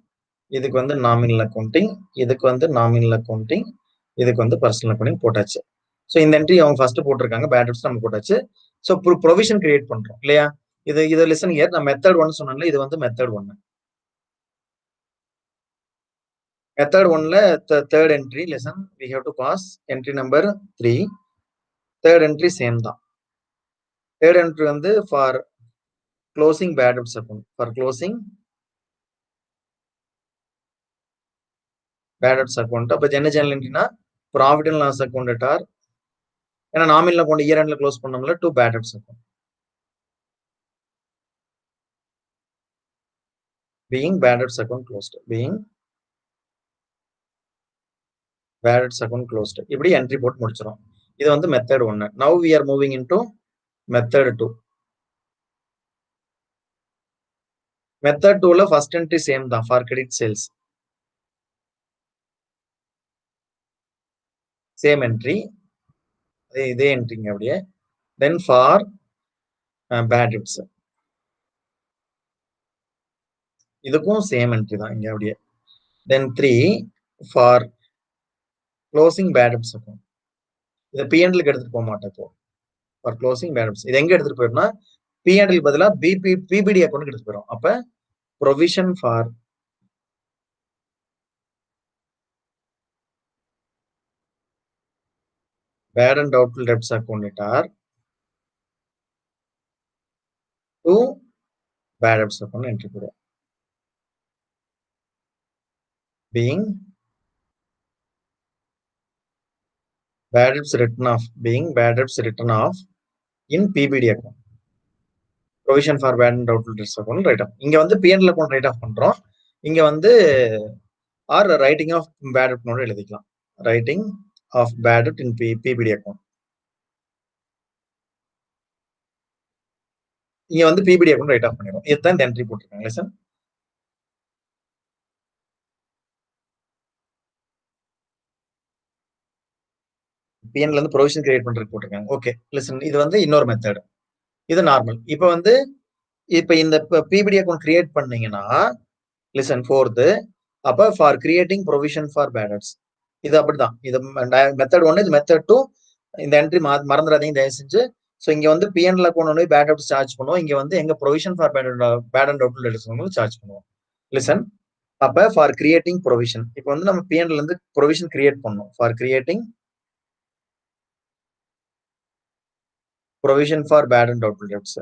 இதுக்கு வந்து நாமினல் அக்கௌண்டிங், இதுக்கு வந்து நாமினல் அக்கௌண்டிங், இதுக்கு வந்து பர்சனல் அக்கௌண்டிங் போட்டாச்சு. ஸோ இந்த என்ட்ரி அவங்க ஃபர்ஸ்ட் போட்டிருக்காங்க, பேட் டெப்ட்ஸ் நம்ம போட்டாச்சு. ஸோ ப்ரொவிஷன் கிரியேட் பண்றோம் இல்லையா? இது லிசன் இயர் நான் மெத்தட் 1 சொன்னேன்ல, இது வந்து மெத்தட் 1. மெத்தட் 1ல third entry listen we have to pass entry number 3. Third entry same தான். தேர்ட் என்ட்ரி வந்து for closing bad debts account, for closing bad debts account. அப்ப என்ன ஜேர்னல் என்ட்ரினா ப்ராஃபிட் அண்ட் லாஸ் அக்கௌண்ட் ஆர், ஏன்னா நாமினல் அக்கௌண்ட் இயர் எண்ட்ல க்ளோஸ் பண்ணோம்ல, to bad debts account being bad debts account closed, being bad debts account closed. இப்படி என்ட்ரி போட்டு முடிச்சிடும். இது வந்து method 1. Now we are moving into method 2. Method 2ல ஃபர்ஸ்ட் என்ட்ரி சேம் தான், for credit sales same entry, இதே என்ட்ரிங்க அப்படியே. தென் ஃபார் பேட் டெப்ட்ஸ் இதுக்கும் சேம் என்ட்ரி தான் இங்க அப்படியே. Then 3 for closing bad debts account. இதை பிஎன்எல்க்கு எடுத்துட்டு போக மாட்டேன் இப்போ. ஃபார் க்ளோசிங் பேட் டெப்ட்ஸ் இது எங்க எடுத்துட்டு போயிடும்னா பிஎன்எல் பதிலா பிபிடி அக்கௌண்ட் எடுத்துட்டு போயிடும். அப்ப provision for bad and doubtful debts account ஆர் to bad debts account entry போடுவோம். Being bad debts written off in PBD account. Provision for bad and doubtful debts account write off. இங்க வந்து பிஎன்எல் அக்கௌண்ட் ரைட் ஆஃப் பண்றோம். இங்க வந்து ஆர் ரைட்டிங் ஆஃப் பேட் டெப்ட் எழுதிக்கலாம். ரைட்டிங் ஆஃப் பேட் டெப்ட் இன் பிபிடி அக்கௌண்ட். இங்க வந்து பிபிடி அக்கௌண்ட் ரைட் ஆஃப் பண்ணிடும். இதுதான் இந்த என்ட்ரி போட்டிருக்காங்க சார். பிஎன்ல இருந்து ப்ரொவிஷன் கிரியேட் பண்றதுக்கு போட்டிருக்காங்க. ஓகே லிசன், இது வந்து இன்னொரு மெத்தட். இது நார்மல். இப்போ வந்து இப்ப இந்த பிபிடி அக்கௌண்ட் கிரியேட் பண்ணீங்கன்னா லிசன் ஃபோர்த்து, அப்ப for creating provision for bad debts, இது அப்படிதான். இது மெத்தட் 1, இது மெத்தட் 2. இந்த என்ட்ரி மறந்துடாதீங்க தயவு செஞ்சு. ஸோ இங்க வந்து பிஎன்எல் அக்கௌண்ட் வந்து பேட் டெப்ட்ஸ் சார்ஜ் பண்ணுவோம். இங்க வந்து எங்க provision for bad and doubtful debts charge பண்ணுவோம். லிசன், அப்ப ஃபார் கிரியேட்டிங் ப்ரொவிஷன், இப்போ வந்து நம்ம பிஎன்எல் இருந்து ப்ரொவிஷன் கிரியேட் பண்ணோம். For creating provision for bad and doubtful debts,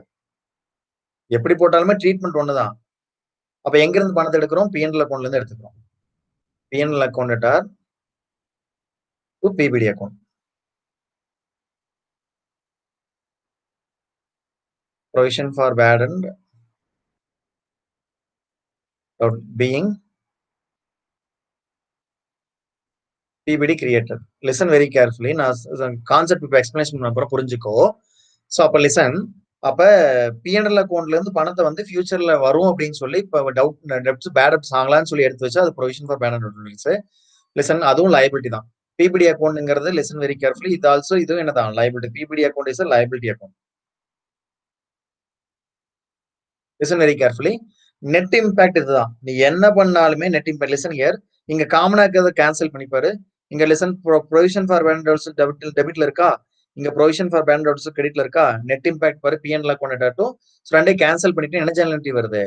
எப்படி போட்டாலுமே ட்ரீட்மெண்ட் ஒண்ணுதான். அப்ப எங்க இருந்து பணத்தை எடுக்கிறோம்? பிஎன்எல் அக்கௌண்ட்ல இருந்து எடுத்துக்கிறோம். PNL account to PBD account. Provision for bad and being PBD created. Listen very carefully. நான் கான்செப்ட் இப்போ எக்ஸ்பிளேஷன் பண்ண அப்புறம் புரிஞ்சுக்கோ. ஸோ அப்ப லிசன், அப்ப பிஎன்எல் அக்கௌண்ட்ல இருந்து பணத்தை வந்து ஃபியூச்சர்ல வரும் அப்படின்னு சொல்லி இப்போ டெப்ட்ஸ் பேட் டெப்ட்ஸ் ஆகலாம்னு சொல்லி எடுத்து வச்சா அது provision for bad and doubtful. Listen, அதுவும் லைபிலிட்டி தான். பிபிடி அக்கௌண்ட்ங்கிறது லிசன் வெரி கேர்ஃபுல்லி, இது ஆல்சோ இதுவும் என்னதான் liability. PBD account is liability account. Listen very carefully. Net impact இதுதான். நீ என்ன பண்ணாலுமே நெட் இம்பாக்ட். லிசன் ஹியர், இங்க காமனா இருக்கிறத கேன்சல் பண்ணிப்பாரு. இங்க listen provision for bad debts டெபிட்ல இருக்கா, இங்க ப்ரொவிஷன் ஃபார் பேட் டெப்ட்ஸ் கிரெடிட்ல இருக்கா. நெட் இம்பாக்ட் பாரு, பிஎன்எல் அக்கௌண்ட் டாட்டும் ரெண்டே கேன்சல் பண்ணிட்டு என்ன ஜேர்னல் என்ட்ரி வருது?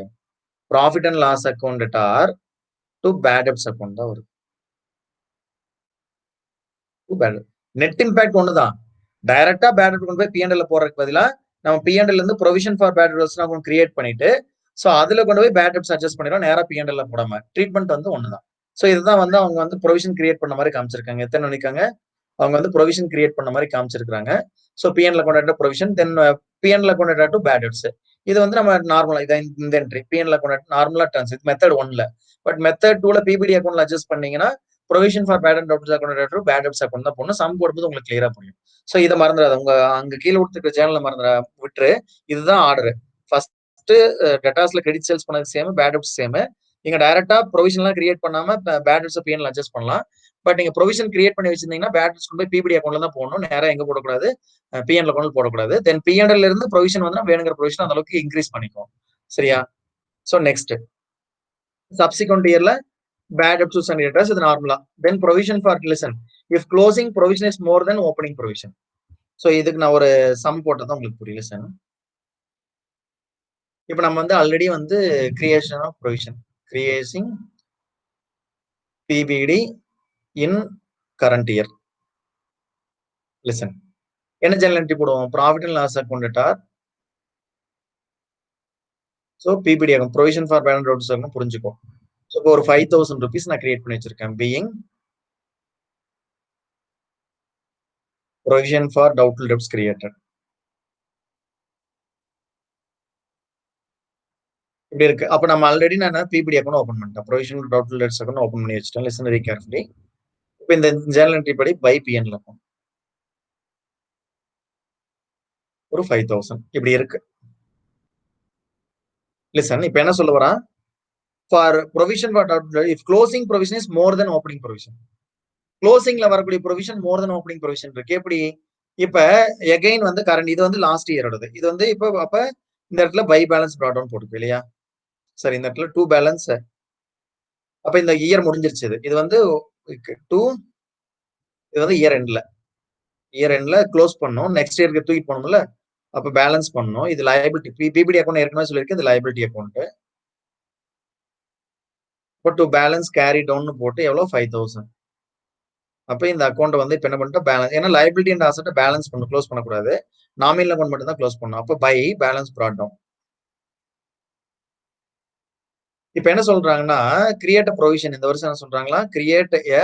Profit and loss account Dr to bad debts account தான் வருது. நெட் இம்பாக்ட் ஒண்ணுதான். டைரக்டா பேட் டெப்ட் கொண்டு போய் பிஎன்எல் போறதுக்கு பதிலா நம்ம பிஎன்எல் இருந்து provision for bad debts account create பண்ணிட்டு சோ அதுல கொண்டு போய் பேட் டெப்ட்ஸ் அட்ஜஸ்ட் பண்ணிடும். நேரா பிஎன்எல் போடாம ட்ரீட்மெண்ட் வந்து ஒண்ணுதான். சோ இதுதான் வந்து அவங்க வந்து ப்ரொவிஷன் கிரியேட் பண்ண மாதிரி காமிச்சிருக்காங்க. எத்தனை நினைக்காங்க? அவங்க வந்து ப்ரொவிஷன் கிரியேட் பண்ண மாதிரி காமிச்சிருக்காங்க. So PNL account provision, then PNL account to bad debts. இது வந்து நம்ம நார்மலா இதான் இந்த என்ட்ரி பிஎன்எல் அக்கௌண்ட் நார்மலா ட்ரான்ஸ். இது மெத்தட் 1ல. பட் மெத்தட் 2ல பிபிடி அக்கௌண்ட்ல அட்ஜஸ்ட் பண்ணீங்கன்னா provision for bad and doubtful account bad debts account தான் போடணும். சம் போடும்போது உங்களுக்கு கிளியரா புரியும். சோ இதை மறந்துடாது. உங்க அங்க கீழே கொடுத்துருக்க சேனல்ல விட்டுரு. இதுதான் ஆர்டர். ஃபர்ஸ்ட் டெட்டாஸ்ல கிரெடிட் சேல்ஸ் பண்ணது சேம், பேட் டெப்ட்ஸ் சேம். நீங்க டைரக்டா ப்ரொவிஷன்லாம் கிரியேட் பண்ணாம பேட் டெப்ட்ஸ் பிஎன்எல் அட்ஜஸ்ட் பண்ணலாம். பட் நீங்க ப்ரொவிஷன் கிரியேட் பண்ணி வச்சிருந்தீங்கன்னா பேட் டெப்ட்ஸ் கொண்டு போய் பிபிடி அக்கௌண்ட்ல தான் போடணும். நேரா எங்க போடக்கூடாது? பிஎன்எல் அக்கௌண்ட் போடக்கூடாது. தென் பிஎன்எல் இருந்து ப்ரொவிஷன் வந்து வேணுங்கிற ப்ரொவிஷன் அந்த அளவுக்கு இன்க்ரீஸ் பண்ணிக்கும். சரியா? சோ நெக்ஸ்ட் சப்சிக்வெண்ட் இயர்ல bad debts and creditors இது நார்மலா. then provision for listen, if closing provision is more than opening provision. so இதுக்கு நான் ஒரு சம் போட்டதான் உங்களுக்கு புரியல சார். இப்போ நம்ம வந்து ஆல்ரெடி வந்து creation of provision, creating PBD in current year. Listen, என்ன ஜெனரல் என்ட்ரி போடுவோம்? Profit and loss account Dr so PBD ஆகும். Provision for bad and doubts ஆகும். புரிஞ்சுக்கோ. ஸோ இப்போ ஒரு 5,000 rupees நான் கிரியேட் பண்ணி வச்சிருக்கேன். Being provision for doubtful debts created. இப்படி இருக்கு. அப்ப நம்ம ஆல்ரெடி நான் பிபிடி அக்கௌண்ட் ஓபன் பண்ணிட்டேன். Provision doubtful debts account open பண்ணி வச்சிட்டேன். Listen very carefully. இப்போ இந்த ஜேர்னல் என்ட்ரி படி பை பிஎன்எல் அக்கௌண்ட் ஒரு 5,000 இப்படி இருக்கு. லிசன், இப்போ என்ன சொல்ல வரா? For provision for doubtful if closing provision is more than opening provision. க்ளோசிங்ல வரக்கூடிய provision more than opening provision இருக்கு. எப்படி? இப்ப எகைன் வந்து கரண்ட் இது வந்து லாஸ்ட் இயரோடது. இது வந்து இப்போ அப்ப இந்த இடத்துல பை பேலன்ஸ் ப்ராட் டவுன் போட்டுருக்கு இல்லையா? சரி, இந்த இடத்துல டூ பேலன்ஸ். அப்ப இந்த இயர் முடிஞ்சிருச்சு. இது வந்து டூ, இது வந்து இயர் எண்ட்ல க்ளோஸ் பண்ணோம். நெக்ஸ்ட் இயருக்கு தூக்கி போகணும்ல, அப்ப பேலன்ஸ் பண்ணோம். இது லயபிலிட்டி. பிபிடி அக்கௌண்ட் ஏற்கனவே சொல்லியிருக்கு, இது லயபிலிட்டி அக்கௌண்ட். இப்போ டு பேலன்ஸ் கேரி டவுன் போட்டு எவ்வளவு? 5,000. அப்ப இந்த அக்கௌண்ட் வந்து இப்ப என்ன பண்ணிட்டோம்? பேலன்ஸ். ஏன்னா லயபிலிட்டி அண்ட் அசெட் பேலன்ஸ் பண்ணணும், க்ளோஸ் பண்ணக்கூடாது. நாமினல் அக்கௌண்ட் மட்டும் தான் க்ளோஸ் பண்ணணும். அப்ப பை பேலன்ஸ் ப்ராட் டவுன் இப்ப என்ன சொல்றாங்கன்னா கிரியேட் அ ப்ரொவிஷன், இந்த வருஷம் என்ன சொல்றாங்களா, create a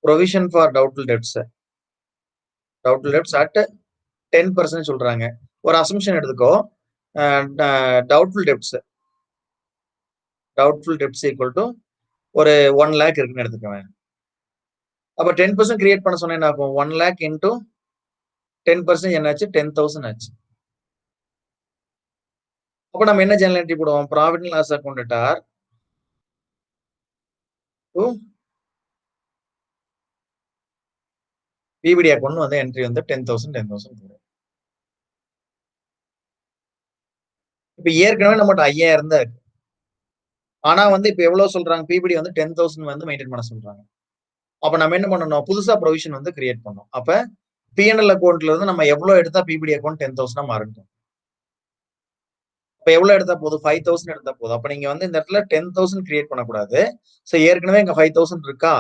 provision for doubtful debts at 10% சொல்றாங்க. ஒரு அசம்ஷன் எடுத்துக்கோ, டவுட்ஃபுல் டெப்ட்ஸ் ஈக்குவல் டு ஒரு 1 லேக் இருக்குன்னு எடுத்துக்கவேன். அப்ப 10% கிரியேட் பண்ண சொன்னா என்ன ஆகும், 1 லேக் இன்டூ 10% என்னாச்சு, 10,000 ஆச்சு. அப்ப நம்ம என்ன ஜேர்னல் என்ட்ரி போடுவோம், profit and loss account debtor to PBD account வந்து என்ட்ரி வந்து 10,000 போடும். இப்ப ஏற்கனவே நம்மகிட்ட 5,000 தான் இருக்கு. ஆனா வந்து இப்ப எவ்வளவு சொல்றாங்க, பிபிடி வந்து 10,000 வந்து மெயின்டைன் பண்ண சொல்றாங்க. அப்ப நம்ம என்ன பண்ணணும், புதுசா ப்ரொவிஷன் வந்து கிரியேட் பண்ணணும். அப்ப பிஎன்எல் அக்கௌண்ட்ல இருந்து நம்ம எவ்வளவு எடுத்தா பிபிடி அக்கௌண்ட் 10,000 மாறட்டும். இப்ப எவ்வளவு எடுத்தா போதும், 5,000 எடுத்தா போதும். அப்ப நீங்க வந்து இந்த இடத்துல 10,000 கிரியேட் பண்ணக்கூடாது. சோ ஏற்கனவே இங்க 5,000 இருக்கா,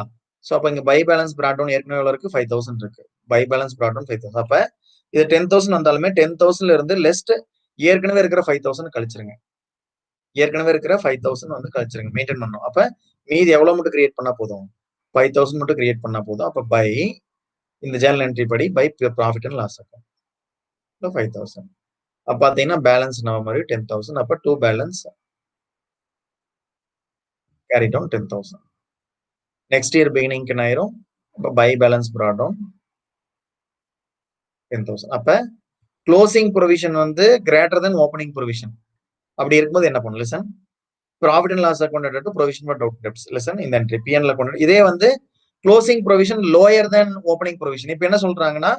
சோ அப்ப இங்க பை பேலன்ஸ் பிராட் டவுன் ஏற்கனவே எவ்வளவு இருக்கு, 5,000 இருக்கு. By balance brought down 5,000. அப்ப இது 10,000 வந்தாலுமே 10,000ல இருந்து லெஸ்ட் ஏற்கனவே இருக்கிற 5,000 கழிச்சிருங்க. ஏற்கனவே இருக்கிற 5,000 வந்து கழிச்சிருங்க, மெயின்டைன் பண்ணணும். அப்ப மீதி எவ்வளவு மட்டும் கிரியேட் பண்ணா போதும், 5,000 மட்டும் கிரியேட் பண்ணா போதும். அப்ப பை இந்த ஜேர்னல் என்ட்ரி படி by profit and loss account 5,000. அப்ப பாத்தீங்கன்னா பேலன்ஸ் நம்ம மாதிரி 10,000. அப்ப to balance carry down 10,000. Next year பிகினிங்க்கு என்ன ஆயிரும், அப்ப பை பேலன்ஸ் பிராட் டவுன் 10,000. அப்ப க்ளோசிங் ப்ரொவிஷன் வந்து கிரேட்டர் தென் ஓப்பனிங் ப்ரொவிஷன். அப்படி இருக்கும்போது என்ன பண்ணும், listen, profit and loss account to provision for doubt debts, listen இந்த என்ட்ரி பிஎன்எல் அக்கௌண்ட். இதே வந்து க்ளோசிங் ப்ரொவிஷன் லோயர் தென் ஓப்பனிங் ப்ரொவிஷன். இப்ப என்ன சொல்றாங்கன்னா,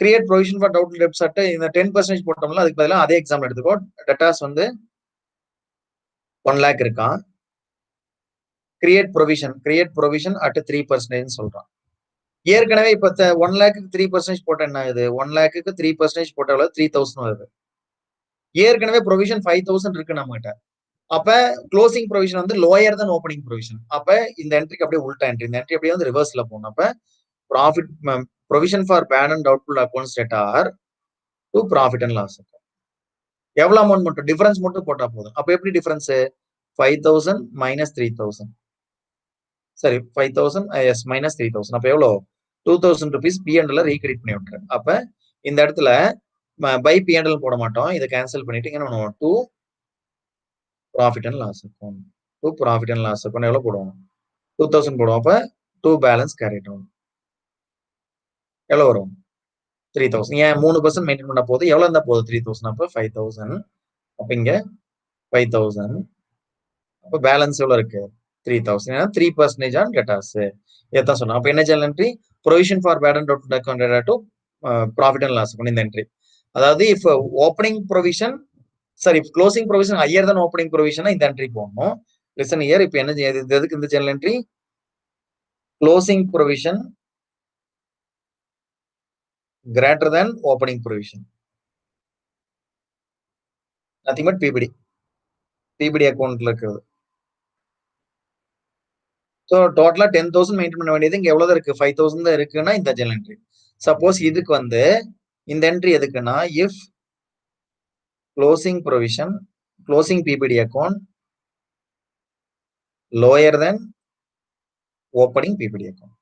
create provision for doubt debts at இந்த 10% போட்டோம்ல, அதுக்கு பதிலாக அதே எக்ஸாம்பிள் எடுத்துக்கோ. டெட்டாஸ் வந்து 1 லேக் இருக்கான், கிரியேட் ப்ரொவிஷன் அட் 3% சொல்றான். ஏற்கனவே இப்ப 1 லேக்கு 3% போட்ட என்ன ஆகுது, 1 லேக்கு 3% போட்ட 3,000 வருது. ஏற்கனவே ப்ரொவிஷன் 5,000 இருக்கு நம்ம கிட்ட. அப்ப க்ளோசிங் ப்ரொவிஷன் வந்து லோயர் தன் ஓப்பனிங் ப்ரொவிஷன். அப்ப இந்த என்ட்ரிக்கு அப்படியே உல்டா என்ட்ரி, இந்த என்ட்ரி அப்படியே வந்து ரிவர்ஸ்ல போகணும். அப்ப profit provision for bad and doubtful accounts debtor to profit and loss account. எவ்வளவு அமௌண்ட் மட்டும், டிஃபரன்ஸ் மட்டும் போட்டா போதும். அப்ப எப்படி டிஃபரன்ஸ், 5,000 மைனஸ் 3,000, சரி 5,000 எஸ் மைனஸ் 3,000. அப்ப எவ்வளவு, 2,000 ருபீஸ் பிஎன்எல் ரீகிரெடிட் பண்ணி விட்டுரு. அப்ப இந்த இடத்துல பை பிஎன்எல் போட மாட்டோம், இதை கேன்சல் பண்ணிட்டு என்ன பண்ணுவோம், to profit and loss account. To profit and loss account எவ்வளவு போடுவோம், 2,000 போடுவோம். அப்ப டூ பேலன்ஸ் கேரி டவுன் எவ்வளவு வரும், 3,000. ஏன் 3% மெயின்டைன் பண்ண போது எவ்வளவு இருந்தா போதும், 3,000. அப்ப 5,000. அப்ப இங்க 5,000. அப்ப பேலன்ஸ் எவ்வளவு இருக்கு, 3,000. ஏன்னா 3% ஆன் டெட்டாஸ் இதான் சொன்னோம். அப்ப என்ன journal entry, provision for bad and doubtful account to profit and loss account, இந்த என்ட்ரி. அதாவது if opening provision, sorry closing provision higher than opening provision இந்த என்ட்ரி போடணும். லிசன் இயர், இப்ப என்ன எதுக்கு இந்த journal entry, closing provision greater than opening provision, nothing but PBD அக்கௌண்ட்ல இருக்கிறது. ஸோ டோட்டலா 10,000 மெயின்டைன் பண்ண வேண்டியது இங்க எவ்வளவு இருக்கு, 5,000 தான் இருக்குன்னா இந்த ஜெர்னல் என்ட்ரி. சப்போஸ் இதுக்கு வந்து இந்த என்ட்ரி எதுக்குன்னா, if closing provision, closing PBD account lower then opening PBD account,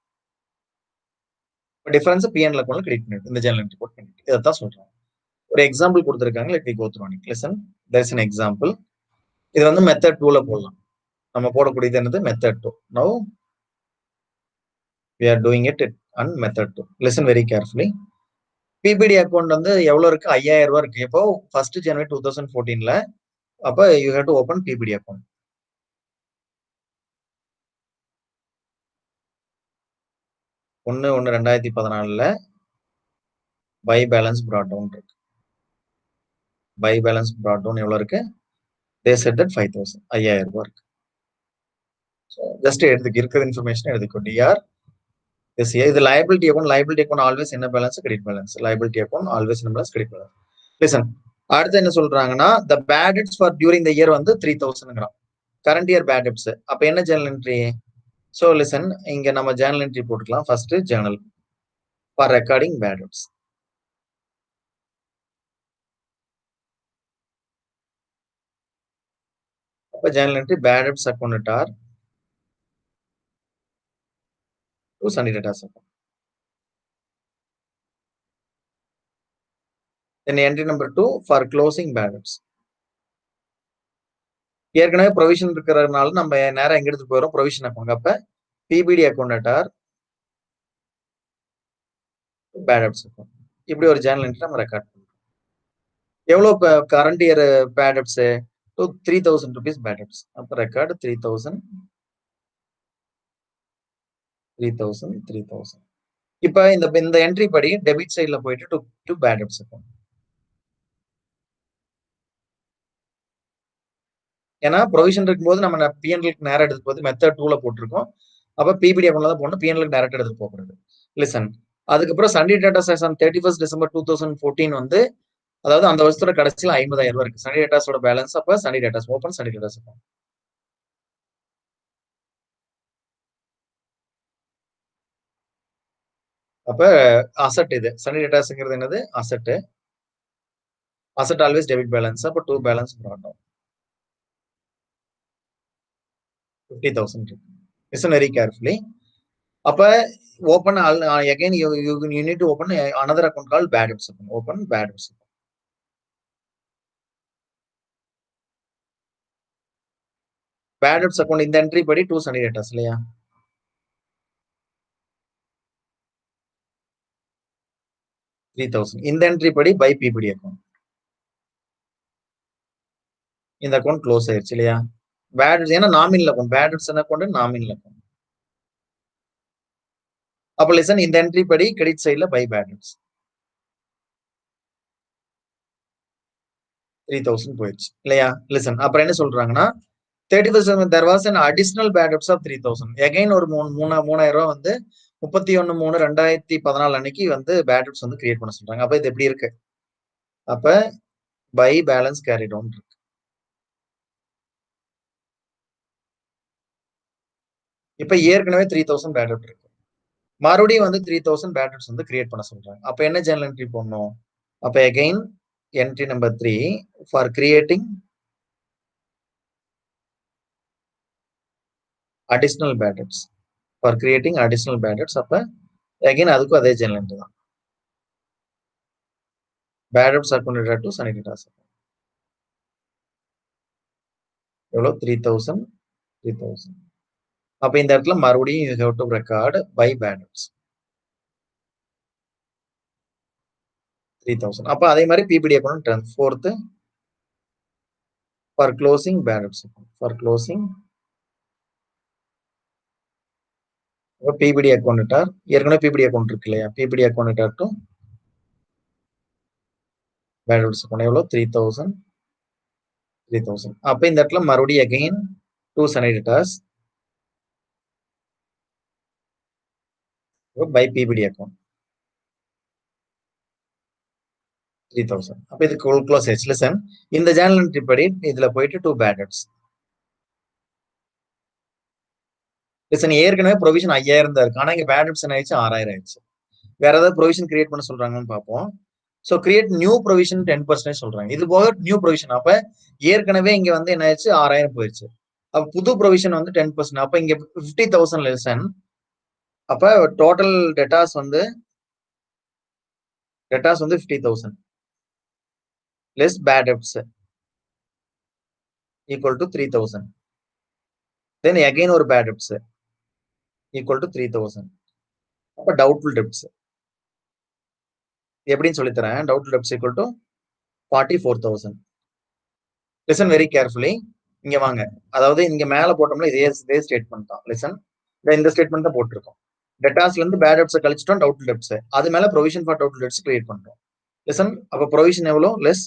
difference PNL அக்கௌண்ட்ல கிரெடிட் பண்ணிட்டு இந்த ஜெர்னல் என்ட்ரி போட் பண்ணிட்டு இதான் சொல்றேன். ஒரு எக்ஸாம்பிள் கொடுத்துருக்காங்க, let me go through it. Listen, there is an example. இது வந்து மெத்தட் 2ல போடலாம். நம்ம போடக்கூடியது என்னது, method 2. Now we are doing it on method 2. Listen very carefully. PBD account வந்து எவ்வளவு இருக்கு, 5,000 ரூபாய் இருக்கு. இப்போ 1 ஜனவரி 2014ல அப்ப you have to open PBD account. 1/1/2014ல பை பேலன்ஸ் பிராட் டவுன் இருக்கு. பை பேலன்ஸ் பிராட் டவுன் எவ்வளவு இருக்கு, they said that 5,000, 5,000 ரூபாய் இருக்கு. ஜஸ்ட் எடுத்துக்க இருக்கிற இன்ஃபர்மேஷன் எடுத்துக்கோ. டிஆர் எஸ் ஏ, இது லைபிலிட்டி அக்கௌண்ட் ஆல்வேஸ் என்ன balance, credit balance. Liability account always என்ன பேலன்ஸ், கிரெடிட் பேலன்ஸ். லிசன், அடுத்து என்ன சொல்றாங்கன்னா, the bad debts for during the year வந்து 3,000. Current year bad debts. அப்ப என்ன ஜேர்னல் என்ட்ரி, சோ லிசன், இங்க நம்ம ஜேர்னல் என்ட்ரி போட்டுக்கலாம். First journal for recording bad debts. அப்ப journal entry bad debts account ஆர் to sundry debtors account. Then entry number 2 for closing bad debts. ஏற்கனவே ப்ரொவிஷன் இருக்கிறதுனால நம்ம நேரம் எங்க எடுத்து போயிடும் ப்ரொவிஷன் அக்கௌண்ட். அப்ப PBD account or bad debts account. இப்படி ஒரு ஜேர்னல் என்ட்ரி நம்ம ரெக்கார்ட் பண்ணுறோம். எவ்வளவு current year bad debts? 3000 rupees bad debts. அப்ப ரெக்கார்டு 3000. இப்ப இந்த என்ட்ரி படி டெபிட் சைட்ல போயிட்டு டு பேட் டெப்ட்ஸ் அக்கௌண்ட். ஏன்னா ப்ரொவிஷன் இருக்கும்போது நம்ம பிஎன்எலுக்கு நேரம் எடுத்து போது மெத்தட் 2ல போட்டிருக்கோம். அப்ப பிபிடி அக்கௌண்ட்ல தான் போடணும், பிஎன்எலுக்கு டைரக்ட் எடுத்து போகக்கூடாது. லிசன், அதுக்கப்புறம் Sunday datas as on 31st December 2014 வந்து, அதாவது அந்த வருஷத்தோட கடைசியில் 50,000 ரூபாய் இருக்கு சண்டே டேட்டாஸோட பேலன்ஸ். அப்ப Sunday datas open sundry debtors account. அப்ப அசெட் இது சண்டே டேட்டாஸ்ங்கிறது என்னது? Asset. Asset always debit balance. அப்ப 2 balance brought down 50,000. Listen very carefully. அப்ப open again you need to open another account called bad debts account. Open bad debts account. Bad debts account இந்த என்ட்ரி படி 2 சண்டே டேட்டாஸ் இல்லையா? 3000. இந்த என்ட்ரி படி பை பிபிடி அக்கௌண்ட். இந்த அக்கௌண்ட் க்ளோஸ் ஆயிருச்சு இல்லையா? பேட் ஏன்னா nominal account. Bad debts account nominal account. அப்ப லிசன், இந்த என்ட்ரி படி கிரெடிட் சைடுல பை பேட் டெப்ட்ஸ் 3000 போயிடுச்சு இல்லையா? லிசன், அப்புறம் என்ன சொல்றாங்கன்னா 31st there was an additional bad debts of 3000. again ஒரு 3000 ரூபாய் வந்து 31/3/2014 அன்னைக்கு வந்து பேட் டெப்ட்ஸ் வந்து கிரியேட் பண்ண சொல்றாங்க. அப்ப இது எப்படி இருக்கு? அப்ப பை பேலன்ஸ் கேரி டவுன் இருக்கு. இப்ப ஏற்கனவே 3000 பேட் டெப்ட் இருக்கு, மறுபடியும் வந்து 3000 பேட் டெப்ட்ஸ் வந்து கிரியேட் பண்ண சொல்றாங்க. அப்ப என்ன ஜேர்னல் என்ட்ரி போடணும்? அப்ப again entry number 3 for creating additional bad debts. For creating additional bad debts. அப்ப again அதுக்கும் அதே ஜேர்னல் என்ட்ரி தான். Bad debts account to sundry debtors account. எவ்வளோ? 3000. அப்ப இந்த இடத்துல மறுபடியும் you have to record by bad debts 3000. அப்ப அதே மாதிரி PBD account 4th for closing bad debts account. For closing PBD account ஏற்கனவே பிபிடி அக்கௌண்ட் இருக்கு இல்லையா? PBD account to bad debts account. எவ்வளோ? 3000. அப்ப இந்த இடத்துல மறுபடியும் again 2 sundry debtors by PBD account 3000. அப்ப இது க்ளோஸ் ஆயிடுச்சு. லிசன், இந்த ஜேர்னல் என்ட்ரி படி இதுல போயிட்டு 2 பேட் டெப்ட்ஸ். லிசன், ஏற்கனவே ப்ரொவிஷன் 5000 தான் இருக்கு, ஆனா இங்க பேட் டெப்ட்ஸ் என்ன ஆயிடுச்சு? 6000 ஆயிடுச்சு. வேற ஏதாவது ப்ரொவிஷன் கிரியேட் பண்ண சொல்றாங்கன்னு பார்ப்போம். ஸோ கிரியேட் நியூ ப்ரொவிஷன் 10% சொல்றாங்க. இது போக நியூ ப்ரொவிஷன். அப்ப ஏற்கனவே இங்க வந்து என்ன ஆயிடுச்சு? 6000 போயிடுச்சு. அப்ப புது ப்ரொவிஷன் வந்து 10%. அப்ப இங்க 50,000 லெசன். அப்ப டோட்டல் டெட்டாஸ் வந்து 50,000 less bad debts equal to 3000. Then again ஒரு பேட் டெப்ட்ஸ் ஈக்குவல் டு 3000. அப்ப டவுட்ஃபுல் டெப்ட்ஸ் எப்படின்னு சொல்லித்தரேன். Doubtful debts equal to 44,000. Listen very carefully. இங்க வாங்க, அதாவது இங்க மேல போட்டோம்னா இதே ஸ்டேட்மெண்ட் தான். லிசன், இந்த ஸ்டேட்மெண்ட் தான் போட்டிருக்கோம். டெட்டாஸ்ல இருந்து பேட் டெப்ட்ஸ் கழிச்சிட்டோம், டவுட்ஃபுல் டெப்ட்ஸ். அது மேல provision for doubtful debts create பண்றோம். லிசன், அப்ப ப்ரொவிஷன் எவ்வளோ? லெஸ்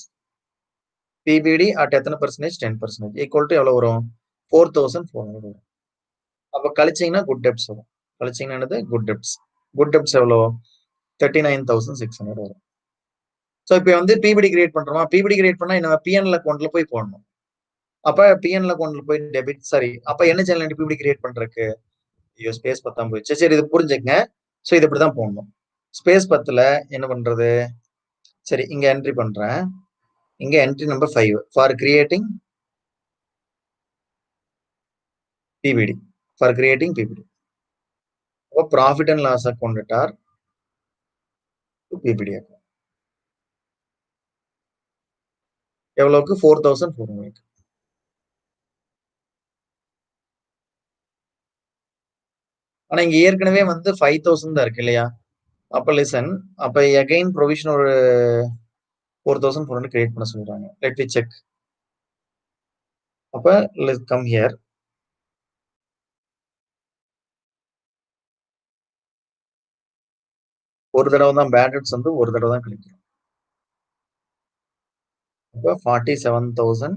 பிபிடி அட் எத்தனை பர்சன்டேஜ்? 10% ஈக்குவல் டு எவ்வளவு வரும்? 4,400 வரும். அப்ப கழிச்சீங்கன்னா குட் டெப்ட்ஸ் வரும். கழிச்சீங்கன்னா குட் டெப்ட்ஸ். குட் டெப்ட்ஸ் எவ்வளோ? 39,600 வரும். ஸோ இப்போ வந்து பிபிடி கிரியேட் பண்றோமா? பிபிடி கிரியேட் பண்ணா என்ன? பிஎன்எல் அக்கௌண்ட்ல போய் போடணும். அப்ப பிஎன்எல் அக்கௌண்ட்ல போய் டெபிட் சரி. அப்ப என்ன சேனல் பிபிடி கிரியேட் பண்றதுக்கு? ஐயோ, ஸ்பேஸ் 10 போயிடுச்சு. சரி, இது புரிஞ்சுக்கங்க. ஸோ இது இப்படிதான் போடணும். ஸ்பேஸ் 10ல என்ன பண்றது? சரி, இங்க என்ட்ரி பண்றேன். இங்க entry number 5 for creating PBD for creating PBD. அப்போ profit and loss account debtor to PBD account எவ்வளவுக்கு 4400. ஆனா இங்க ஏற்கனவே வந்து 5000 தான் இருக்கு இல்லையா? அப்ப லிசன், அப்ப அகைன் ப்ரொவிஷன் ஒரு 4400 கிரியேட் பண்ண சொல்றாங்க. Let me check. அப்ப லெட்ஸ் கம் ஹியர். ஒரு தடவை தான் பேட் டெப்ட்ஸ் வந்து ஒரு தடவை தான் கிடைக்கும். அப்ப 47,000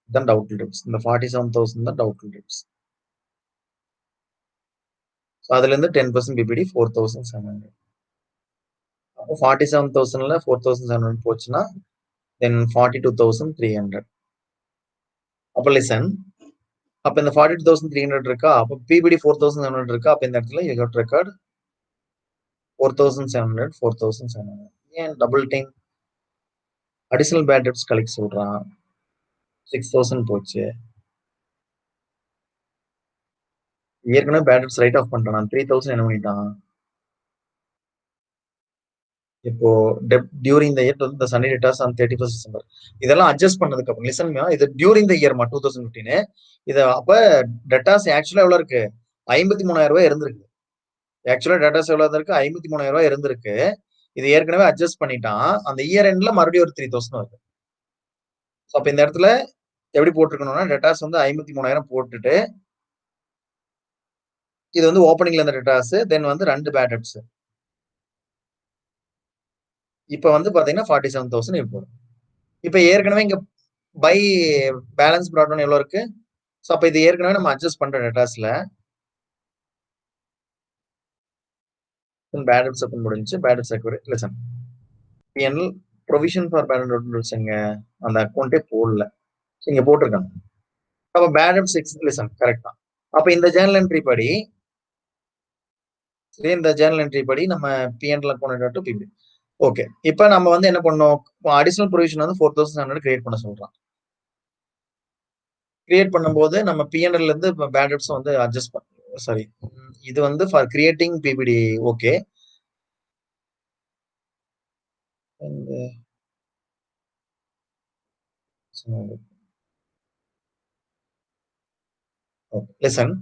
தான் டவுட்ஃபுல் டெப்ட்ஸ். இந்த 47,000 தான் டவுட்ஃபுல் டெப்ட்ஸ். அதுல இருந்து 10% PBD 4,700. அப்போ 47,000ல 4,700 போச்சுன்னா தென் 42,300. அப்ப லிசன், அப்ப இந்த 42,300 இருக்கா, அப்ப PBD 4,700 இருக்கா, அப்ப இந்த இடத்துல யூ ஹேவ் டு ரெக்கார்ட் 4,700 4,700. ஏன் double time additional bad debts collect சொல்றான்? 6,000 போச்சு. ஏற்கனவே பேட் டெப்ட்ஸ் ரைட் ஆஃப் பண்ணிட்டான். 3,000 என்ன பண்ணிட்டான்? இப்போ டியூரிங் த இயர் இந்த சனி டேட்டாஸ் ஆன் 31st December இதெல்லாம் அட்ஜஸ்ட் பண்ணதுக்கு அப்புறம் லிசன், இது டியூரிங் த இயர் 2015. இது அப்ப டேட்டாஸ் ஆக்சுவலா எவ்வளவு இருக்கு? 53,000 ரூபாய் இருந்திருக்கு. ஆக்சுவலா டேட்டாஸ் எவ்வளவு இருக்கு? 53,000 ரூபாய் இருந்திருக்கு. இது ஏற்கனவே அட்ஜஸ்ட் பண்ணிட்டான். அந்த இயர் எண்ட்ல மறுபடியும் ஒரு 3,000 வருது. அப்ப இந்த இடத்துல எப்படி போட்டிருக்கணும்னா டேட்டாஸ் வந்து 53,000 போட்டுட்டு இது வந்து ஓப்பனிங்ல இருந்த டேட்டாஸ், தென் வந்து 2 பேட் டெப்ட்ஸ். இப்ப வந்து பாத்தீங்கன்னா 47,000 இப்போ. இப்ப ஏற்கனவே இங்க பை பேலன்ஸ் brought down எவ்வளவு இருக்கு? சோ அப்ப இது ஏற்கனவே நம்ம அட்ஜஸ்ட் பண்ற டேட்டாஸ்ல பேட் டெப்ட்ஸ் அக்கௌண்ட் முடிஞ்சு. Bad debts account listen, PNL provision for bad debts அந்த அக்கௌண்ட்டே போடல. இங்க போட்டிருக்காங்க. அப்ப பேட் டெப்ட்ஸ் 6 லிசன் கரெக்ட் தான். அப்ப இந்த ஜேர்னல் என்ட்ரி படி நம்ம PNL account to PBD. Okay, இப்ப நம்ம வந்து என்ன பண்ணோம்? அடிஷனல் ப்ரொவிஷன் வந்து 4,700 கிரியேட் பண்ண சொல்றான். கிரியேட் பண்ணும்போது நம்ம PNL இருந்து பேட் டெப்ட்ஸ் வந்து அட்ஜஸ்ட் சாரி, இது வந்து for creating PBD. Okay, listen,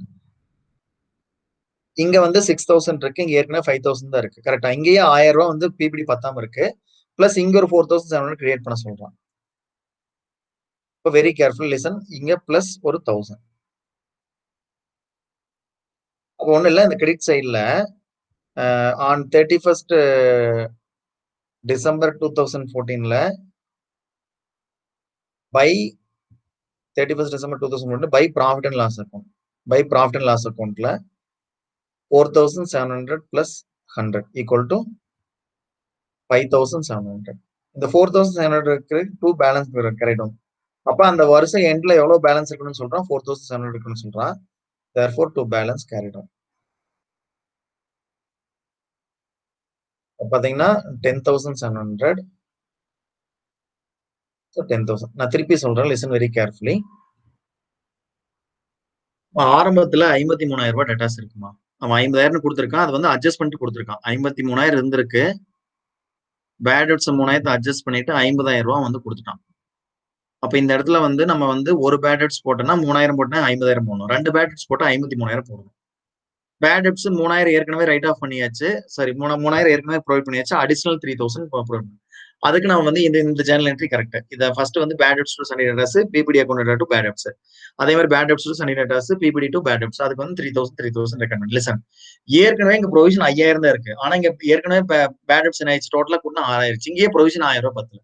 இங்க வந்து 6,000 இருக்கு, இங்க ஏற்கனவே 5,000 தான் இருக்கு. கரெக்டா? இங்கேயே 1000 ரூபாய் வந்து PBD பத்தாம இருக்கு. பிளஸ் இங்க ஒரு 4,700 கிரியேட் பண்ண சொல்றான். இப்போ வெரி கேர்ஃபுல் லிசன், இங்க பிளஸ் ஒரு 1000. அப்போ ஒண்ணு இல்ல, இந்த கிரெடிட் சைட்ல ஆன் 31st December 2014ல by 31st December 2014 by profit and loss அக்கௌண்ட்ல 4,700 பிளஸ் 100 ஈக்குவல் டு 5,700. இந்த 4,700 டூ பேலன்ஸ் கிடைக்கும். அப்ப அந்த வருஷம் எண்ட்ல எவ்வளவு பேலன்ஸ் இருக்கணும்னு சொல்றான்? 4,700 இருக்குன்னு சொல்றான். therefore to balance carried on. பாத்தீங்கன்னா 10,700. so 10,000. நான் திருப்பி சொல்றேன், listen very carefully. ஆரம்பத்துல 53,000 ரூபாய் டேட்டாஸ் இருக்குமா? அவன் 50,000 கொடுத்திருக்கான். அது வந்து அட்ஜஸ்ட் பண்ணிட்டு கொடுத்திருக்கான். 53,000 இருந்திருக்கு. பேட் டெப்ட்ஸ் 3,000 அட்ஜஸ்ட் பண்ணிட்டு 50,000 ரூபாய் வந்து கொடுத்துட்டான். அப்ப இந்த இடத்துல வந்து நம்ம வந்து ஒரு பேட் டெப்ட்ஸ் போட்டோம்னா 3,000 போட்டா 50,000 போடணும். 2 பேட் டெப்ட்ஸ் போட்டா 53,000 போடணும். பேட் டெப்ட்ஸ் 3,000 ஏற்கனவே ரைட் ஆஃப் பண்ணியாச்சு. சாரி, 3,000 ஏற்கனவே ப்ரொவைட் பண்ணியாச்சு. Additional 3,000 provide. அதுக்கு நான் வந்து இந்த ஜேர்னல் என்ட்ரி கரெக்ட். இத ஃபர்ஸ்ட் வந்து bad debts to sundry debtors, PBD account to bad debts. அதே மாதிரி bad debts to sundry debtors, PBD to bad debts. அதுக்கு வந்து 3,000 ரெக்கமெண்ட். லிசன், ஏற்கனவே இங்க ப்ரொவிஷன் 5,000 தான் இருக்கு. ஆனா இங்க ஏற்கனவே பேட் டெப்ட்ஸ் என்ன ஆயிடுச்சு? டோட்டலா கூட்டினா 6,000 ஆயிடுச்சு. இங்கேயே ப்ரொவிஷன் 1,000 ரூபாய் பத்தல.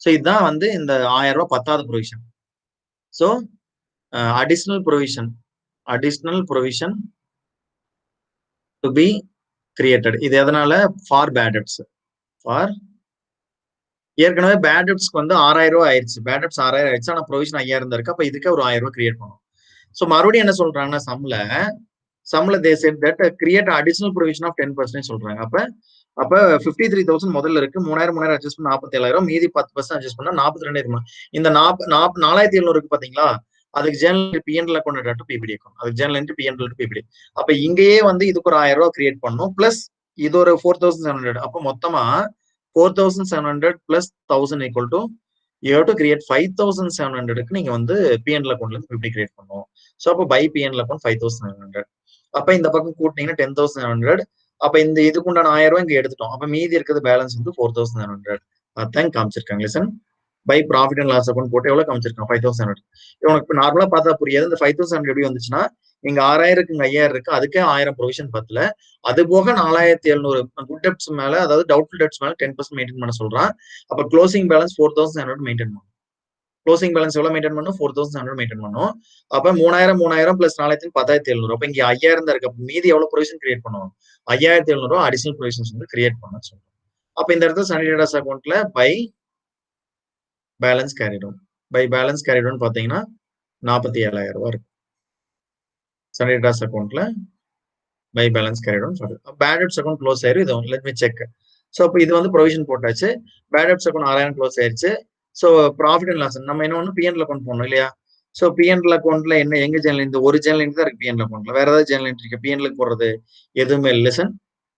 சோ இதுதான் வந்து இந்த 1,000 ரூபாய் பத்தாவது provision. So additional provision to be created. இது எதனால? For bad debts. ஃபார் ஏற்கனவே பேட் டெப்ட்ஸ்க்கு வந்து 6,000 ரூபாய் ஆயிடுச்சு. பேட் டெப்ட்ஸ் 6,000 ஆயிடுச்சு. ஆனா ப்ரொவிஷன் 5,000 தான் இருக்கு. அப்ப இதுக்கு ஒரு 1,000 ரூபாய் கிரியேட் பண்ணும். சோ மறுபடியும் என்ன சொல்றாங்கன்னா சம்ல they said that create additional provision of 10% சொல்றாங்க. அப்ப 53,000 முதல்ல இருக்கு. 3,000 அட்ஜஸ்ட் பண்ண 47,000, மீதி 10% அட்ஜஸ்ட் பண்ணா 42,000. இந்த 4,700 இருக்கு பாத்தீங்களா? அதுக்கு journal PNL account to PBD account, அதுக்கு ஜேர்னல் பிஎன்எல் டு பிபிடி. அப்ப இங்கேயே வந்து இதுக்கு ஒரு 1000 ரூபாய் கிரியேட் பண்ணும், பிளஸ் இது ஒரு 4700. அப்ப மொத்தமா 4700 plus 1000 equal to you have to create 5700க்கு நீங்க வந்து பிஎன்எல் அக்கௌண்ட்ல இருந்து 50 கிரியேட் பண்ணுவோம். ஸோ அப்போ பை பிஎன்எல் அக்கௌண்ட் 5700. அப்ப இந்த பக்கம் கூட்டினீங்கன்னா 10700. அப்ப இந்த இதுக்கு உண்டான 1000 ரூபாய் இங்க எடுத்துட்டோம். அப்ப மீதி இருக்கிறது பேலன்ஸ் வந்து 4700. அதான் காமிச்சிருக்காங்க. Listen, by profit and loss account போட்டு எவ்வளவு காமிச்சிருக்கான்? 5700. உனக்கு நார்மலா பார்த்தா புரியாது. இந்த 5700 எப்படி வந்துச்சுன்னா, இங்க 6000 இங்க 5000 இருக்கு, அதுக்கே 1000 ப்ரொவிஷன் பத்தல. அது போக 4700 குட் டெப்ட்ஸ் மேல, அதாவது டவுட்ஃபுல் டெப்ட்ஸ் மேல 10% மெயின்டைன் பண்ண சொல்றான். அப்ப க்ளோசிங் பேலன்ஸ் 4700 மெயின்டைன் பண்ணும். க்ளோசிங் பேலன்ஸ் எவ்வளவு மெயின்டைன் பண்ணும்? 4700 மெயின்டைன் பண்ணும். அப்ப 3000 பிளஸ் 4000 10700. அப்ப இங்க 5000 தான் இருக்கு. மீதி எவ்வளவு ப்ரொவிஷன் கிரியேட் பண்ணுவோம்? 5700 அடிஷனல் ப்ரொவிஷன்ஸ் வந்து கிரியேட் பண்ண சொல்றோம். அப்ப இந்த இடத்துல சனி டேட்டாஸ் அக்கௌண்ட்ல by balance carry down, by balance carry down பாத்தீங்கன்னா 47,000 ரூபாய் இருக்கு சனி டேட்டாஸ் அக்கௌண்ட்ல. By balance carry down bad debts account close ஆயிரும். இது லெட் மீ செக். ஸோ அப்போ இது வந்து ப்ரொவிஷன் போட்டாச்சு. பேட் டெப்ட்ஸ் அக்கௌண்ட் 6000 க்ளோஸ் ஆயிருச்சு. ஸோ ப்ராஃபிட் அண்ட் லாஸ் நம்ம என்ன ஒன்று பிஎன்எல் அக்கௌண்ட் போடணும் இல்லையா? ஸோ பிஎன்எல் அக்கௌண்ட்ல என்ன எங்க ஜேர்னல், இந்த ஒரு ஜேர்னல் என்ட்ரி தான் இருக்கு பிஎன்எல் அக்கௌண்ட்ல. வேற ஏதாவது ஜேர்னல் என்ட்ரி இருக்கு பிஎன்எல் போடுறது? எதுவுமே லிசன்,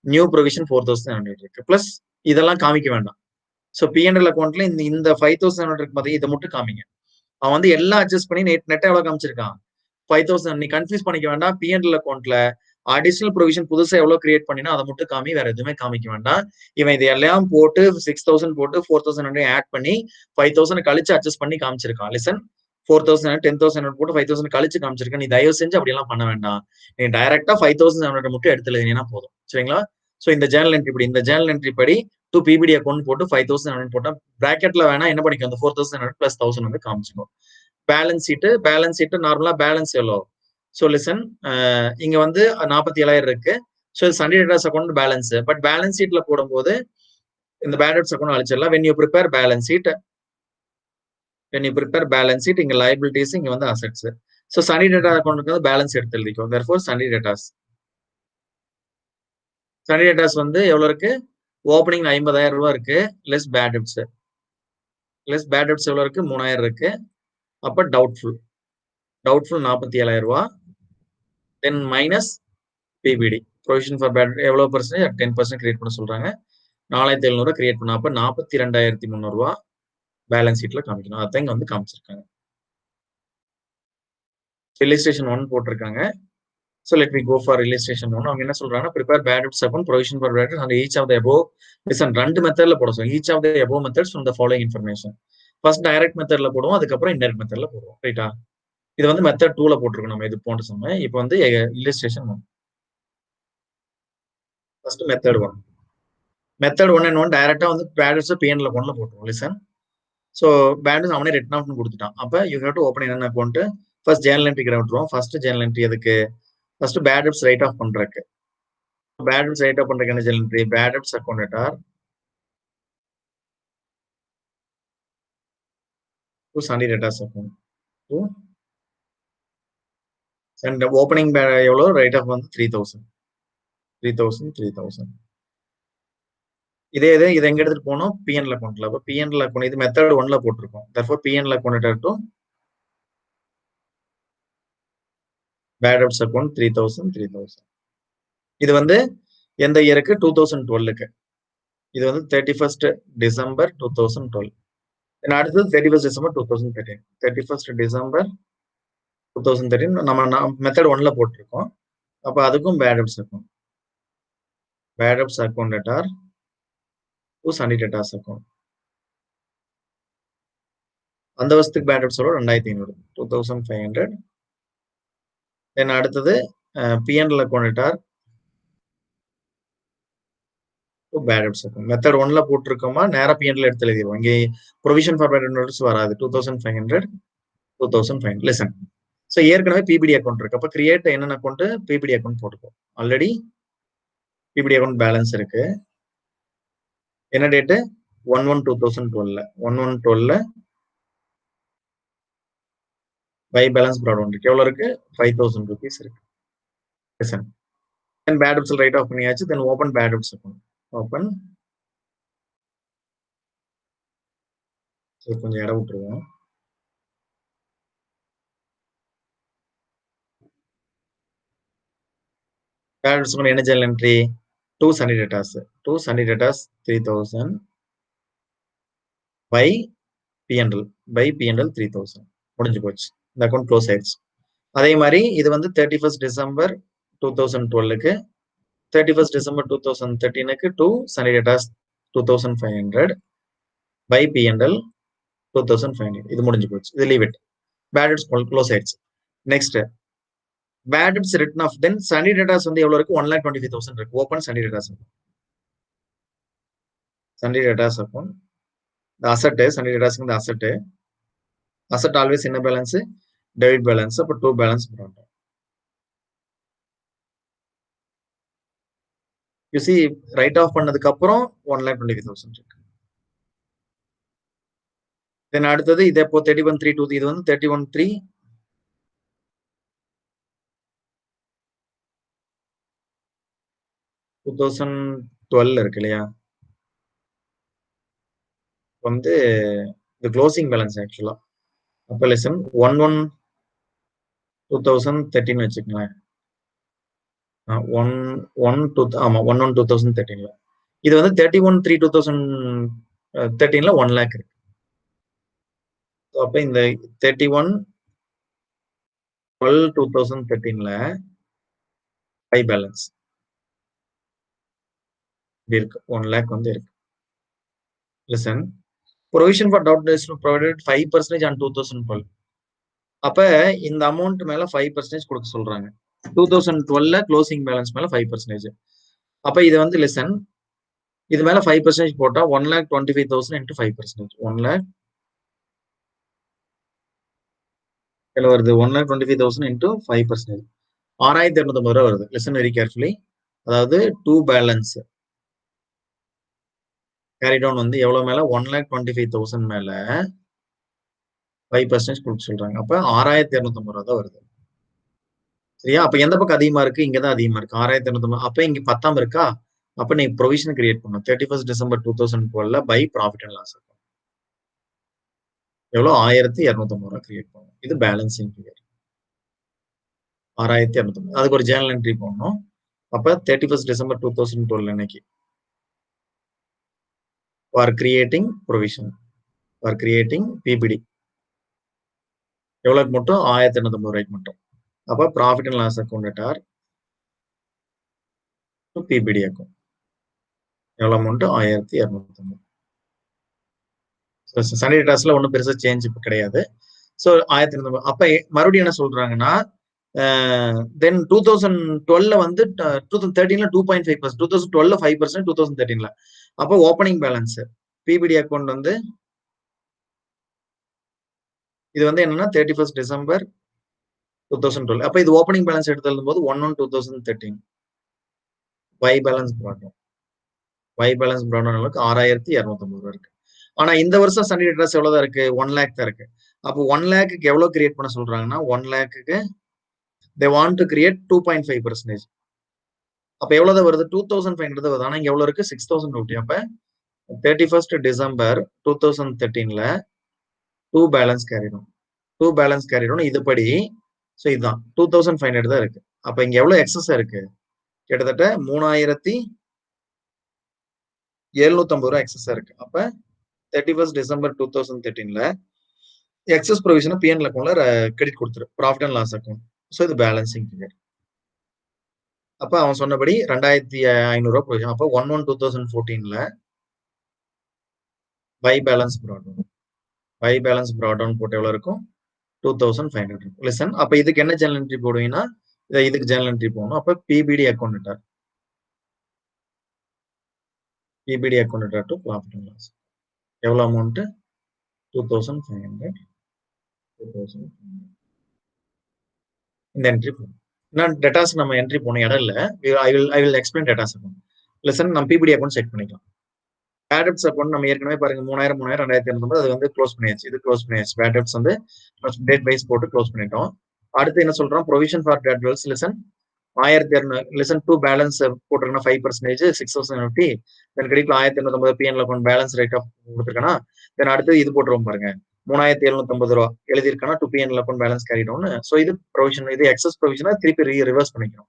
நியூ ப்ரொவிஷன் 4700 இருக்கு. பிளஸ் இதெல்லாம் காமிக்க வேண்டாம். ஸோ பிஎன்எல் அக்கௌண்ட்ல இந்த 5700 இருக்கு பார்த்தீங்க, இதை மட்டும் காமிங்க. அவன் வந்து எல்லாம் அட்ஜஸ்ட் பண்ணி நெட்டா எவ்வளவு காமிச்சிருக்கான்? 5000. நீ கன்ஃபியூஸ் பண்ணிக்க வேண்டாம். பிஎன்எல் அக்கௌண்ட்ல அடிஷனல் ப்ரொவிஷன் புதுசா எவ்வளவு கிரியேட் பண்ணினா அதை மட்டும் காமி, வேற எதுவுமே காமிக்க வேண்டாம். இவன் இது எல்லாம் போட்டு 6000 போட்டு 4000 ஆட் பண்ணி 5000 கழிச்சு அட்ஜஸ்ட் பண்ணி காமிச்சிருக்கான். லிசன், 4000 10000 போட்டு 5000 கழிச்சு காமிச்சிருக்கேன். நீ தயவு செஞ்சு அப்படி எல்லாம் பண்ண வேண்டாம். நீ டைரக்டா 5700 மட்டும் எடுத்து எழுதினா போதும். சரிங்களா? சோ இந்த ஜேர்னல் என்ட்ரி படி, இந்த ஜேர்னல் என்ட்ரி படி டு பிபிடி அக்கௌண்ட் போட்டு 5700 போட்டா பிராக்கெட்ல வேணா என்ன பண்ணிக்கும், அந்த 4700 பிளஸ் 1000 வந்து காமிச்சிடும். பேலன்ஸ் ஷீட் நார்மலா பேலன்ஸ் எவ்வளோ? ஸோ லிசன், இங்க வந்து 47,000 இருக்கு. So sundry debtors account balance. But balance ஷீட்ல போடும்போது இந்த பேட் டெப்ட்ஸ் அக்கௌண்ட் அழிச்சிடலாம். When you prepare balance sheet, இங்க லைபிலிட்டிஸ், இங்க வந்து அசெட்ஸ். ஸோ சண்டே டேட்டா அக்கௌண்ட்டுக்கு வந்து பேலன்ஸ் எடுத்து எழுதிக்கும். தேர்ஃபோர் சண்டே டேட்டாஸ் வந்து எவ்வளவு இருக்கு? ஓப்பனிங் 50,000 ரூபாய் இருக்கு. லெஸ் பேட் டெப்ட்ஸ் எவ்வளவு இருக்கு? 3000 இருக்கு. அப்ப டவுட்ஃபுல் 47,000 ரூபாய். Then minus PBD, provision for bad எவ்வளவு பர்சன்டேஜ்? 10% கிரியேட் பண்ண சொல்றாங்க. 4700 கிரியேட் பண்ண, அப்ப 42,300 ரூபாய் பேலன்ஸ் ஷீட்ல காமிக்கணும். அதான் இங்க வந்து காமிச்சிருக்காங்க. illustration 1 போட்டிருக்காங்க. So let me go for illustration 1. அவங்க என்ன சொல்றாங்கன்னா, prepare bad debts account, provision for bad debts and each of the above. listen, ரெண்டு மெத்தட்ல போட சொல்லுங்க. each of the above methods from the following information. First direct மெத்தட்ல போடுவோம், அதுக்கப்புறம் இன்டைரக்ட் மெத்தட்ல போடுவோம். ரைட்டா? இது வந்து மெத்தட் 2ல போட்டிருக்கோம் நம்ம இது போன்ற சமயம். இப்போ வந்து illustration 1. First method 1. மெத்தட் 1 என்ன, டைரக்டா வந்து பேட் டெப்ட்ஸ் பிஎன்எல் அக்கௌண்ட்ல போட்டுருவோம். லிசன், ஸோ பேலன்ஸ் அவனே ரிட்டன் ஆஃப்னு கொடுத்துட்டான். அப்ப யூ ஹேவ் டு ஓப்பன் என்னென்ன அக்கௌண்ட்? ஃபர்ஸ்ட் ஜேர்னல் என்ட்ரி விட்டுருவோம். ஃபர்ஸ்ட் ஜேர்னல் என்ட்ரி எதுக்கு? First bad debts write off பண்றதுக்கு. பேட் டெப்ட்ஸ் ரைட் ஆஃப் பண்றதுக்கு என்ன journal entry? Bad debts account debtor to sundry debtors account to and opening எவ்வளோ? ரைட் ஆஃப் வந்து 3000. இதே இதை எங்க எடுத்துட்டு போனோம்? பிஎன்எல் அக்கௌண்ட்ல. அப்போ பிஎன்எல் அக்கௌண்ட் இது மெத்தட் 1ல போட்டிருக்கோம். Therefore PNL account to bad debts account 3000. இது வந்து எந்த இயருக்கு? 2012க்கு. இது வந்து 31st December 2012. அடுத்தது 31st December 2013. 31st December 2013 நம்ம மெத்தட் 1ல போட்டிருக்கோம். அப்ப அதுக்கும் பேட் டெப்ட்ஸ் இருக்கும். Bad debts account debtor to sundry debtors account. அந்த வருஷத்துக்கு பேட் டெப்ட்ஸ் எவ்வளோ? 2500. 2500. தென் அடுத்தது PNL account debtor to bad debts account. Method 1ல போட்டிருக்கோமா, நேரா பிஎன்எல் எடுத்து எழுதிடுவோம். இங்கே ப்ரொவிஷன் ஃபார் பேட் டெப்ட்ஸ் வராது. 2500. லிசன், ஸோ ஏற்கனவே பிபிடி அக்கௌண்ட் இருக்கு. அப்ப கிரியேட் என்னென்ன அக்கௌண்ட்? பிபிடி அக்கௌண்ட் போட்டுக்கோ. ஆல்ரெடி பிபிடி அக்கௌண்ட் பேலன்ஸ் இருக்கு. என்ன டேட்டு? 1/1/2012. 1/1/12 பை பேலன்ஸ் ப்ராட் இருக்கு. எவ்வளவு இருக்கு? 5000 rupees இருக்கு. லிசன், then bad debts write off பண்ணியாச்சு. Then open bad debts account. Open, கொஞ்சம் இடம் விட்டுருவோம். பேலன்ஸ் என்ன journal entry? 2 sundry debtors. 2 sundry debtors 3000 by P&L 3000 முடிஞ்சு போச்சு. இந்த அக்கௌண்ட் க்ளோஸ் ஆயிடுச்சு. அதே மாதிரி இது வந்து 31st December 2012க்கு 31st December 2013க்கு 2 சண்டே டேட்டாஸ் 2500 பை P&L 2500 இது முடிஞ்சு போச்சு. இது leave it. Bad debts close ஆயிடுச்சு. Next bad debts written off. Then sundry debtors வந்து எவ்வளவு இருக்கு? 1,25,000 இருக்கு. Open sundry debtors. Sundry debtors account asset sundry டேட்டாஸ்க்கு இந்த அசெட் ஆல்வேஸ் என்ன பேலன்ஸ்? Debit balance. அப்ப 2 பேலன்ஸ் போடுறோம். யூ சி ரைட் ஆஃப் பண்ணதுக்கு அப்புறம் 1,25,000 இருக்கு. தென் அடுத்தது இது எப்போ 31/3 இது வந்து 31/3 2012 இருக்கு இல்லையா? வந்து இது க்ளோசிங் பேலன்ஸ் ஆக்சுவலா. அப்ப லெசன் 1/1/2013 வச்சுக்கோங்களேன். 1/1/2013 இது வந்து 31/3/2013 1 lakh இருக்கு. அப்ப இந்த 31/12/2013 ஹை பேலன்ஸ் இருக்கு. 1 lakh வந்து இருக்கு. Listen provision for doubt is provided 5% on 2012. அப்ப இந்த அமௌண்ட் மேல 5% கொடுக்க சொல்றாங்க. 2012 க்ளோசிங் பேலன்ஸ் மேல 5%. அப்ப இது வந்து லிசன் இது மேல 5% போட்டா 1,25,000 into 5%. 1 lakh வருது. 1,25,000 into 5%. 6,250 ரூபாய் வருது. Listen very carefully. அதாவது 2 பேலன்ஸ் கேரி டவுன் வந்து எவ்வளவு மேல? 1,25,000 மேல 5% கொடுக்க சொல்றாங்க. அப்ப 6,250 ரூபாய் தான் வருது. சரியா? அப்ப எந்த பக்கம் அதிகமா இருக்கு? இங்கதான் அதிகமா இருக்கு. 6,250. அப்ப இங்க 10 இருக்கா? அப்ப நீங்க ப்ரொவிஷன் கிரியேட் பண்ணணும். 31st December 2012 by profit and loss. எவ்வளவு? 1,250 ரூபாய் கிரியேட் பண்ணணும். இது பேலன்சிங் ஃபிகர். 6,250. அதுக்கு ஒரு ஜேர்னல் என்ட்ரி போடணும். அப்ப 31st December 2012 அன்னைக்கு for creating provision for creating PBD எவ்வளவுக்கு மட்டும்? 1,250 ரூபாய்க்கு மட்டும். அப்ப profit and loss account or PBD account எவ்வளவு அமௌண்ட்? 1,250. சண்டே டேட்டாஸ்ல ஒன்றும் பெருசா சேஞ்ச் இப்ப கிடையாது. ஸோ 1,250. அப்ப மறுபடியும் என்ன சொல்றாங்கன்னா தென் 2012 வந்து 2013 2.5%, 2012 5%, 2013 அப்போ ஓப்பனிங் பேலன்ஸ் பிபிடி அக்கௌண்ட் வந்து இது வந்து என்னன்னா 31st December 2012. அப்ப இது ஓப்பனிங் பேலன்ஸ் எடுத்து எழுதும் போது 1/1/2013 வை பேலன்ஸ் ப்ராடக்ட் 6,250 ரூபாய் இருக்கு. ஆனா இந்த வருஷம் சண்டே டேட்டாஸ் எவ்வளவுதான் இருக்கு? 1 lakh தான் இருக்கு. அப்போ 1 lakhக்கு எவ்வளவு கிரியேட் பண்ண சொல்றாங்கன்னா 1 lakhக்கு they want to create 2.5%. அப்ப எவ்வளவு வருது? 2,500 வருது. ஆனா இங்க எவ்வளவு இருக்கு? 6,050. அப்ப 31st December 2013 2 பேலன்ஸ் கேரிடும். 2 பேலன்ஸ் கேரிடும். இதுபடி சோ இதுதான் 2,500 தான் இருக்கு. அப்ப இங்க எவ்வளவு எக்ஸஸ் இருக்கு? கிட்டத்தட்ட 3,750 ரூபாய் எக்ஸஸ் இருக்கு. அப்ப 31st December 2013 excess provision PNL அக்கௌண்ட்ல கிரெடிட் கொடுத்துரு. Profit and loss account. So இது பேலன்சிங் ஃபிகர். அப்ப அவன் சொன்னபடி 2,500 ரூபாய் ப்ரொவிஷன். அப்ப 1/1/2014 பை பேலன்ஸ் ப்ராட் டவுன் போட்டு எவ்வளவு இருக்கும்? 2,500. லிசன் அப்ப இதுக்கு என்ன ஜேர்னல் என்ட்ரி போடுவீங்கன்னா இதுக்கு ஜேர்னல் என்ட்ரி போடணும். அப்ப PBD account to profit and loss எவ்வளவு அமௌண்ட்? 2,500. இந்த என்ட்ரி போடணும். நான் டேட்டாஸ் நம்ம என்ட்ரி போன இடம் இல்ல. I will explain datas account. Listen நம்ம பிபிடி அக்கௌண்ட் செக் பண்ணிக்கலாம். பேட் டெப்ட்ஸ் அக்கௌண்ட் நம்ம ஏற்கனவே பாருங்க 3,000 2,250 அது வந்து க்ளோஸ் பண்ணியாச்சு. இது க்ளோஸ் பண்ணியாச்சு. பேட் டெப்ட்ஸ் வந்து டேட் வைஸ் போட்டு க்ளோஸ் பண்ணிட்டோம். அடுத்து என்ன சொல்றோம்? Provision for bad debts listen 1,200 listen to balance போட்டிருக்கா 5% 6,050. தென் கிரெடிட்ல 1,250 PNL account balance write off கொடுத்துருக்கா. தென் அடுத்து இது போட்டுருவோம் பாருங்க 3,750 ரூபாய் எழுதிருக்கா to PNL account balance carry down. So இது ப்ரொவிஷன். இது எக்ஸஸ் ப்ரொவிஷனா திருப்பி ரிவர்ஸ் பண்ணிக்கிறோம்.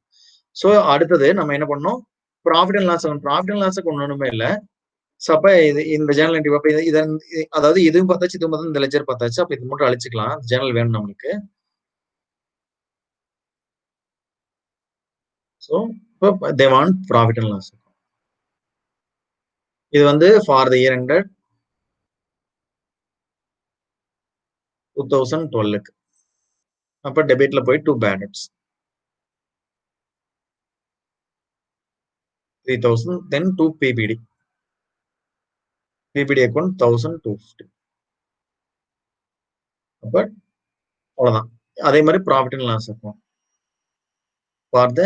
சோ அடுத்தது நம்ம என்ன பண்ணோம், profit and loss profit and லாஸுக்கு ஒண்ணுமே இல்ல. சோ அப்ப இது இந்த ஜேர்னல் என்ட்ரி அப்ப இதன் அதாவது இதுவும் பார்த்தாச்சு, இதுவும் பார்த்தா இந்த லெட்ஜர் பார்த்தாச்சு. அப்ப இது மட்டும் அழிச்சுக்கலாம். ஜேர்னல் வேணும் நம்மளுக்கு. சோ இப்போ they want profit and loss. இது வந்து ஃபார் த இயர் எண்டட் 2012க்கு. அப்ப டெபிட்ல போய் 2 bad debts 3000, then 2 PBD. PBD account 1250. அப்ப அவ்வளவுதான். அதே மாதிரி profit and loss account for the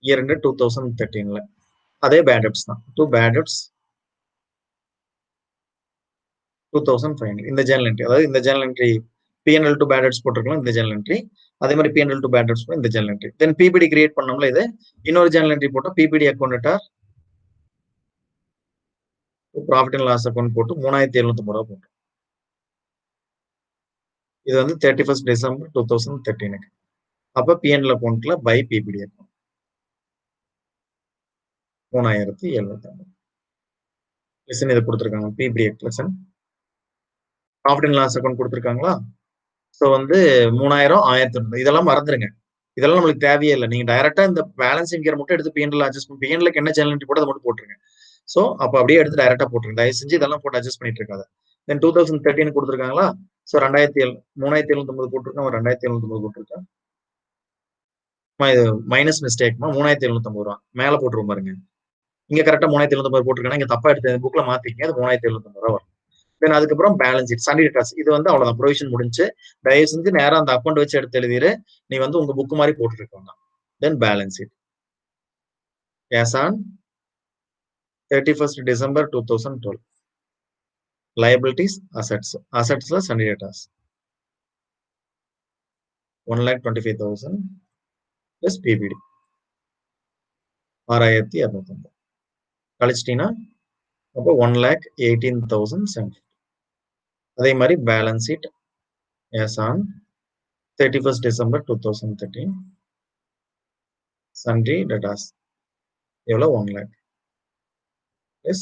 year ended 2013ல அதே பேட் டெப்ட்ஸ் தான். 2 பேட் டெப்ட்ஸ் 2500. இந்த ஜேர்னல் என்ட்ரி, அதாவது இந்த journal entry PNL to bad debts போட்டிருக்கலாம் இந்த ஜேர்னல் என்ட்ரி. அதே மாதிரி பிஎன்எல் டு பேட் டெப்ட்ஸ் இந்த journal entry. Then PBD create பண்ணோம்ல, இது இன்னொரு ஜேர்னல் என்ட்ரி போட்டோம். PBD account profit and loss account போட்டு 3750 ரூபாய் போட்டோம். இது வந்து 31st டிசம்பர் 2013க்கு. அப்ப பிஎன்எல் அக்கௌண்ட்ல பை பிபிடி அக்கௌண்ட் 3750. லெசன் இதை கொடுத்துருக்காங்க. PBD listen profit and loss account கொடுத்துருக்காங்களா? ஸோ வந்து 3000, 1200 இதெல்லாம் மறந்துருங்க. இதெல்லாம் நம்மளுக்கு தேவையே இல்லை. நீங்க டைரக்டா இந்த பேலன்சிங் கியர் மட்டும் எடுத்து பிஎன்எல் அட்ஜஸ்ட் பண்ணி பிஎன்எல்க்கு என்ன சேனல் போட்டு அதை மட்டும் போட்டுருங்க. ஸோ அப்போ அப்படியே எடுத்து டைரக்டா போட்டுருங்க. தயவு செஞ்சு இதெல்லாம் போட்டு அட்ஜஸ்ட் பண்ணிட்டு இருக்காது. தென் 2013 கொடுத்துருக்காங்களா? ஸோ 3750 போட்டிருக்கேன், 2750 போட்டிருக்கேன். இது மைனஸ் மிஸ்டேக்மா, 3750 ரூபா மேல போட்டுருவோம் பாருங்க. இங்க கரெக்டா 3750 போட்டிருக்கேன், இங்க தப்பா எடுத்து புக்ல மாத்திக்கங்க. அது 3750 ரூபா வரும். தென் அதுக்கப்புறம் பேலன்ஸ் ஷீட், சண்டே டேட்டாஸ். இது வந்து அவ்வளவுதான், ப்ரொவிஷன் முடிஞ்சு. தயவு செஞ்சு நேரம் அந்த அக்கௌண்ட் வச்சு எடுத்து எழுதிரு. நீ வந்து உங்க புக் மாதிரி போட்டுருக்கோம். Then balance sheet as on 31st December 2012. liabilities, assetsல சண்டே டேட்டாஸ் 1,25,000 plus PBD 6,250 கழிச்சிட்டீங்கன்னா அப்போ 1,18,750. அதே மாதிரி பேலன்ஸ் sheet as on 31st December 2013. Sundry debtors எவ்வளோ 1 lakh plus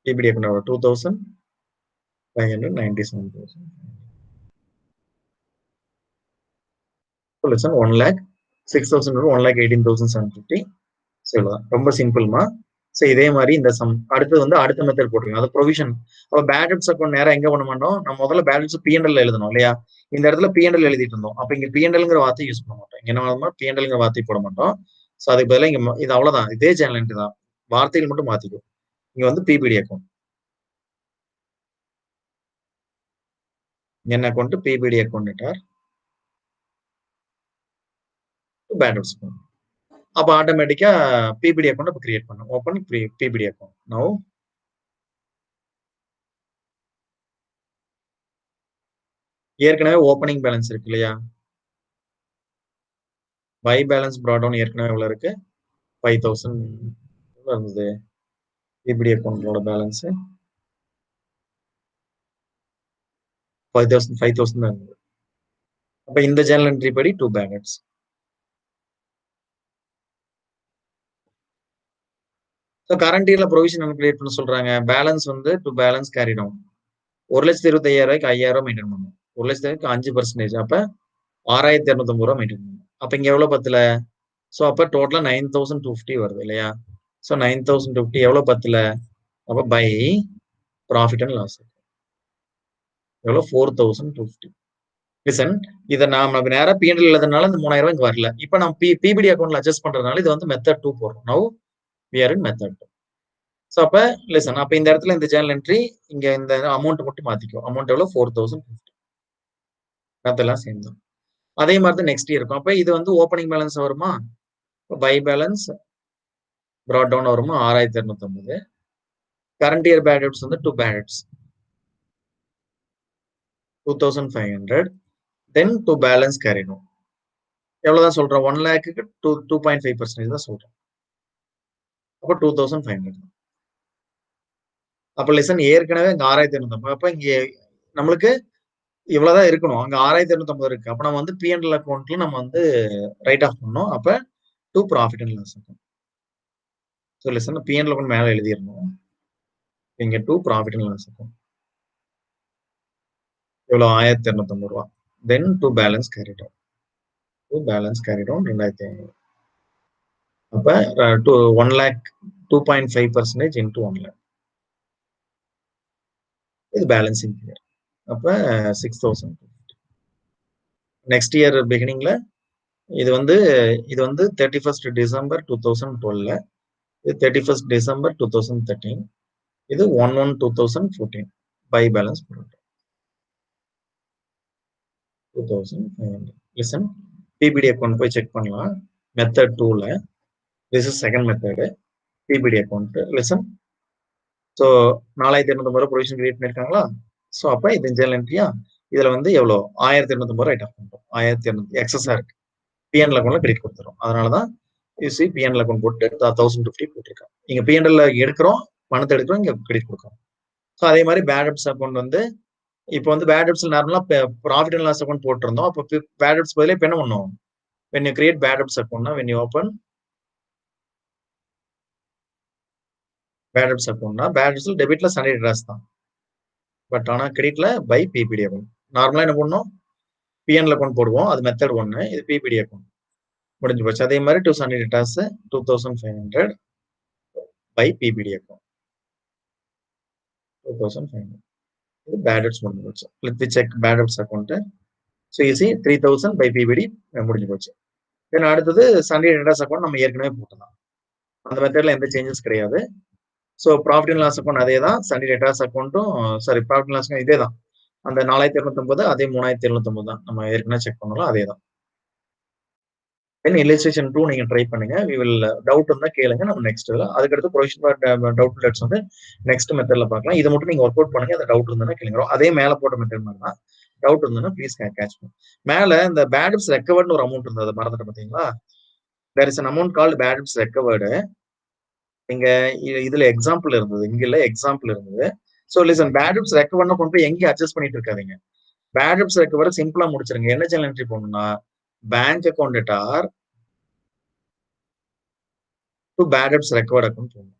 PBD அக்கௌண்ட் 2,597,000. 1 lakh 6,000 1,18,750. ரொம்ப சிம்பிள்மா. ஸோ இதே மாதிரி இந்த சம் அடுத்து வந்து அடுத்த மெத்தட் போட்டுருங்க. அது ப்ரொவிஷன். அப்போ பேட் டெப்ட்ஸ் அக்கௌண்ட் நேரம் எங்க பண்ண மாட்டோம், நம்ம முதல்ல பேட் டெப்ட்ஸ் பிஎன்எல் எழுதணும் இல்லையா? இந்த இடத்துல பிஎன்எல் எழுதிட்டு இருந்தோம். அப்ப இங்க பிஎன்எல்ங்கிற வார்த்தை யூஸ் பண்ண மாட்டோம். என்ன பிஎன்எல்ங்கிற வார்த்தை போட மாட்டோம். ஸோ அதுக்கு பதிலாக இங்க இது அவ்வளவுதான், இதே சேனல் என்ட்ரி தான், வார்த்தைகள் மட்டும் மாத்திக்கும். இங்க வந்து பிபிடி அக்கௌண்ட், என்ன account, PBD account bad debts account. அப்ப ஆட்டோமேட்டிக்கா பிபிடி அக்கௌண்ட் அப்ப கிரியேட் பண்ணும். Open PBD account. நவ் ஏற்கனவே ஓப்பனிங் பேலன்ஸ் இருக்கு இல்லையா? பை பேலன்ஸ் ப்ராட் டவுன் ஏற்கனவே எவ்வளவு இருக்கு? 5,000 இருந்தது. பிபிடி அக்கௌண்டோட பேலன்ஸ் 5,000 தான் இருந்தது. அப்ப இந்த ஜேர்னல் என்ட்ரி படி 2 பேலன்ஸ். ஸோ கரண்ட் இயர்ல ப்ரொவிஷன் கிரியேட் பண்ண சொல்றாங்க. பேலன்ஸ் வந்து to balance carry down 1,25,000 5,000 maintain பண்ணும். 1,00,000 5%. அப்ப 6,250 ரூபாய் மெயின்டைன் பண்ணும். அப்ப இங்க எவ்வளவு பத்துல? ஸோ அப்ப டோட்டலா 9,250 வருது இல்லையா? ஸோ 9,250 எவ்வளவு பத்துல? அப்ப பை ப்ராஃபிட் அண்ட் லாஸ் எவ்வளவு? 4,250. லிசன், இதை நாம நேரா பிஎன்எல் எழுதுனால இந்த 3,000 இங்க வரல. இப்ப நம்ம பிபிடி அக்கௌண்ட்ல அட்ஜஸ்ட் பண்றதுனால இது வந்து மெத்தட் 2 போடுறோம். Now we are in method 2. So அப்ப லிசன், அப்ப இந்த இடத்துல இந்த ஜேர்னல் என்ட்ரி இங்க இந்த அமௌண்ட் மட்டும் மாத்திக்கும். அமௌண்ட் எவ்வளவு? 4,050. அதெல்லாம் சேர்ந்து அதே மாதிரி தான் நெக்ஸ்ட் இருக்கும். அப்ப இது வந்து ஓப்பனிங் பேலன்ஸ் வருமா? பை பேலன்ஸ் ப்ராட் டவுன் வருமா? 6,250. கரண்ட் இயர் பேட் டெப்ட்ஸ் வந்து 2 பேட் டெப்ட்ஸ் 2,500. தென் 2 பேலன்ஸ் கேரி டவுன் எவ்வளவுதான் சொல்றோம்? 1 lakhக்கு 2.5% தான் சொல்றோம். அப்ப 2,500. அப்ப லெசன் ஏற்கனவே இங்க 6,250. அப்ப இங்க நம்மளுக்கு இவ்வளவுதான் இருக்கணும். அங்க 6,250 இருக்கு. அப்ப நம்ம வந்து P&L அக்கவுண்ட்ல நம்ம வந்து ரைட் ஆஃப் பண்ணணும். அப்ப to profit and loss account. So listen P&L account மேல எழுதிடணும். இங்க to profit and loss account. எவ்வளவு? 1,250 ரூபா. Then to balance carry down. To balance carry down 2,500. அப்ப 1 lakh 2.5% into 1 lakh. இது பேலன்சிங் இயர். அப்ப 6,000. நெக்ஸ்ட் இயர் பிகினிங்ல இது வந்து 31st December 2012, இது 31st December 2013, இது 1/1/2014 by balance 2,500. Listen, PBD account போய் செக் பண்ணலாம். மெத்தட் 2ல this is second method. PBD account listen. So 4,250 provision create பண்ணிருக்காங்களா? ஸோ அப்ப இது ஜெர்னல் என்ட்ரியா? இதுல வந்து எவ்வளோ? 1,250 ரைட் ஆஃப் பண்றோம். 1,200 எக்ஸஸா இருக்கு. P&L அக்கௌண்ட்ல கிரெடிட் கொடுத்துரும். அதனாலதான் யூசி P&L அக்கௌண்ட் போட்டு 1,050 போட்டிருக்காங்க. இங்க P&L எடுக்கிறோம், பணத்தை எடுக்கிறோம், இங்க கிரெடிட் கொடுக்குறோம். ஸோ அதே மாதிரி பேட் டெப்ட்ஸ் அக்கௌண்ட் வந்து இப்போ வந்து பேட் டெப்ட்ஸ் நார்மலா ப்ராஃபிட் அண்ட் லாஸ் அக்கௌண்ட் போட்டிருந்தோம். அப்போ பேட் டெப்ட்ஸ் பதிலே இப்ப என்ன பண்ணும்? when you create bad debts account, when you open bad debts account, bad debts டெபிட்ல சண்டே டெட்டாஸ் தான். பட் ஆனா கிரெடிட்ல பை பிபிடி அக்கௌண்ட். நார்மலா என்ன பண்ணும்? P&L அக்கௌண்ட் போடுவோம். அது மெத்தட் 1. இது பிபிடி அக்கௌண்ட் முடிஞ்சு போச்சு. அதே மாதிரி 2 sundry debtors 2,500 by PBD account 2,500. இது பேட் டெப்ட்ஸ் முடிஞ்சு போச்சு. Let check bad debts account. So easy 3,000 by PBD முடிஞ்சு போச்சு. தென் அடுத்தது சண்டே டெட்டாஸ் அக்கௌண்ட் நம்ம ஏற்கனவே போட்டலாம். அந்த மெத்தட்ல எந்த சேஞ்சஸ் கிடையாது. So profit and loss account அதே தான். சண்டே டெட்டாஸ் அக்கௌண்ட்டும் சாரி ப்ராஃபிட் அண்ட் லாஸ் இதே தான். அந்த 4,250 அதே 3,750 தான். நம்ம ஏற்கனவே செக் பண்ணலாம், அதே தான். தென் இல்லஸ்ட்ரேஷன் 2 நீங்க ட்ரை பண்ணுங்க. வி வில் டவுட் இருந்தா கேளுங்க. நம்ம நெக்ஸ்ட் அதுக்கடுத்து ப்ரொவிஷன் ஃபார் டவுட் லெட்ஸ் வந்து நெக்ஸ்ட் மெத்தட்ல பார்க்கலாம். இதை மட்டும் நீங்க ஒர்க் அவுட் பண்ணுங்க. அந்த டவுட் இருந்தா கேளுங்க. அதே மேல போட்ட மெத்தட் மாதிரி தான். டவுட் இருந்ததுன்னா ப்ளீஸ் கேட்ச் பண்ணுங்க. மேல இந்த பேட் டெப்ட்ஸ் ரெக்கவர்ட்னு ஒரு அமௌண்ட் இருந்தது, மறந்துட்டு பாத்தீங்களா? There is an amount called bad debts recovered. இங்க இதுல எக்ஸாம்பிள் இருந்தது, இங்க இல்ல எக்ஸாம்பிள் இருந்தது. சோ லிசன், பேட் டெப்ட்ஸ் ரெக்கவர்ட்னு கொண்டு போய் எங்கேயும் அட்ஜஸ்ட் பண்ணிட்டு இருக்காதீங்க. பேட் டெப்ட்ஸ் ரெக்கவர் சிம்பிளா முடிச்சிருங்க. என்ன ஜெர்னல் என்ட்ரி போடணும்னா bank account debtor to bad debts recovered account போடணும்.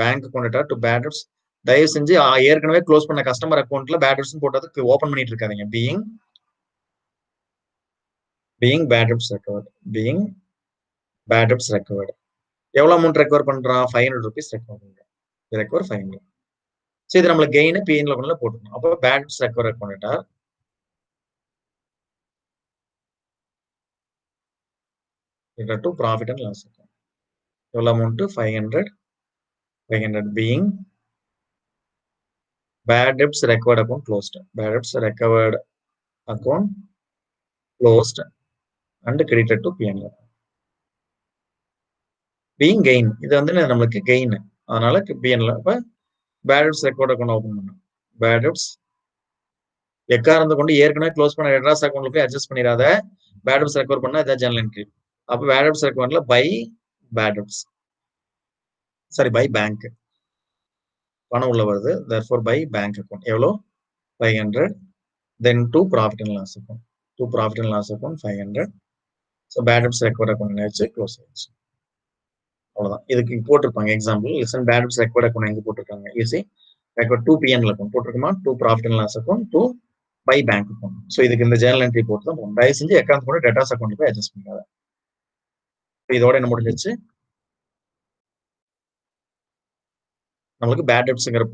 Bank account debtor to bad debts. தயவு செஞ்சு ஏற்கனவே க்ளோஸ் பண்ண கஸ்டமர் அக்கௌண்ட்ல பேட் டெப்ட்ஸ் போட்டதுக்கு ஓபன் பண்ணிட்டு இருக்காதீங்க. Being bad debts recovered, being bad debts recovered. எவ்வளவு அமௌண்ட் ரெக்கவர் பண்றான்? 500 rupees ரெக்கவர் பண்றான். ரெக்கவர் 500. சரி, இது நம்மளுக்கு கெயின் P&L அக்கௌண்ட்ல போட்டுக்கணும். அப்போ bad debts recover account to profit and loss account. எவ்வளவு amount? 500. 500 being bad debts recovered account closed. Bad debts recovered account closed and credited to P&L. being gain, இது வந்து நம்மளுக்கு கெயின். அதனால P&L. அப்ப bad debts recovered account open பண்ணணும். bad debts எக்காரணத்தை கொண்டு ஏற்கனவே க்ளோஸ் பண்ண டெட்டார்ஸ் அக்கௌண்ட்ல போய் அட்ஜஸ்ட் பண்ணிடாத. பேட் டெப்ட்ஸ் ரெக்கவர் பண்ணா இதான் ஜெர்னல் என்ட்ரி. அப்ப பேட் டெப்ட்ஸ் ரெக்கவர்ல by bad debts, sorry by bank. பணம் உள்ள வருது, therefore பை பேங்க் அக்கௌண்ட். எவ்வளோ? 500. then to profit and loss account. to profit and loss account 500. so bad debts recovered account வச்சு க்ளோஸ் ஆயிடுச்சு. அவ்வளவுதான். இதுக்கு போட்டிருப்பாங்க example. Listen, bad debts recovered account எங்க போட்டிருக்காங்க? Is it recovered to P&L account போட்டிருக்குமா? To profit and loss account, to by bank account. So இதுக்கு இந்த ஜேர்னல் என்ட்ரி போட்டு தான் போகணும். தயவு செஞ்சு அக்கௌண்ட் கூட டெட்டாஸ் அக்கௌண்ட் போய் அட்ஜஸ்ட் பண்ணாத. இதோட என்ன முடிஞ்சிச்சு? நம்மளுக்கு பேட் டெப்ட்ஸ்ங்கிற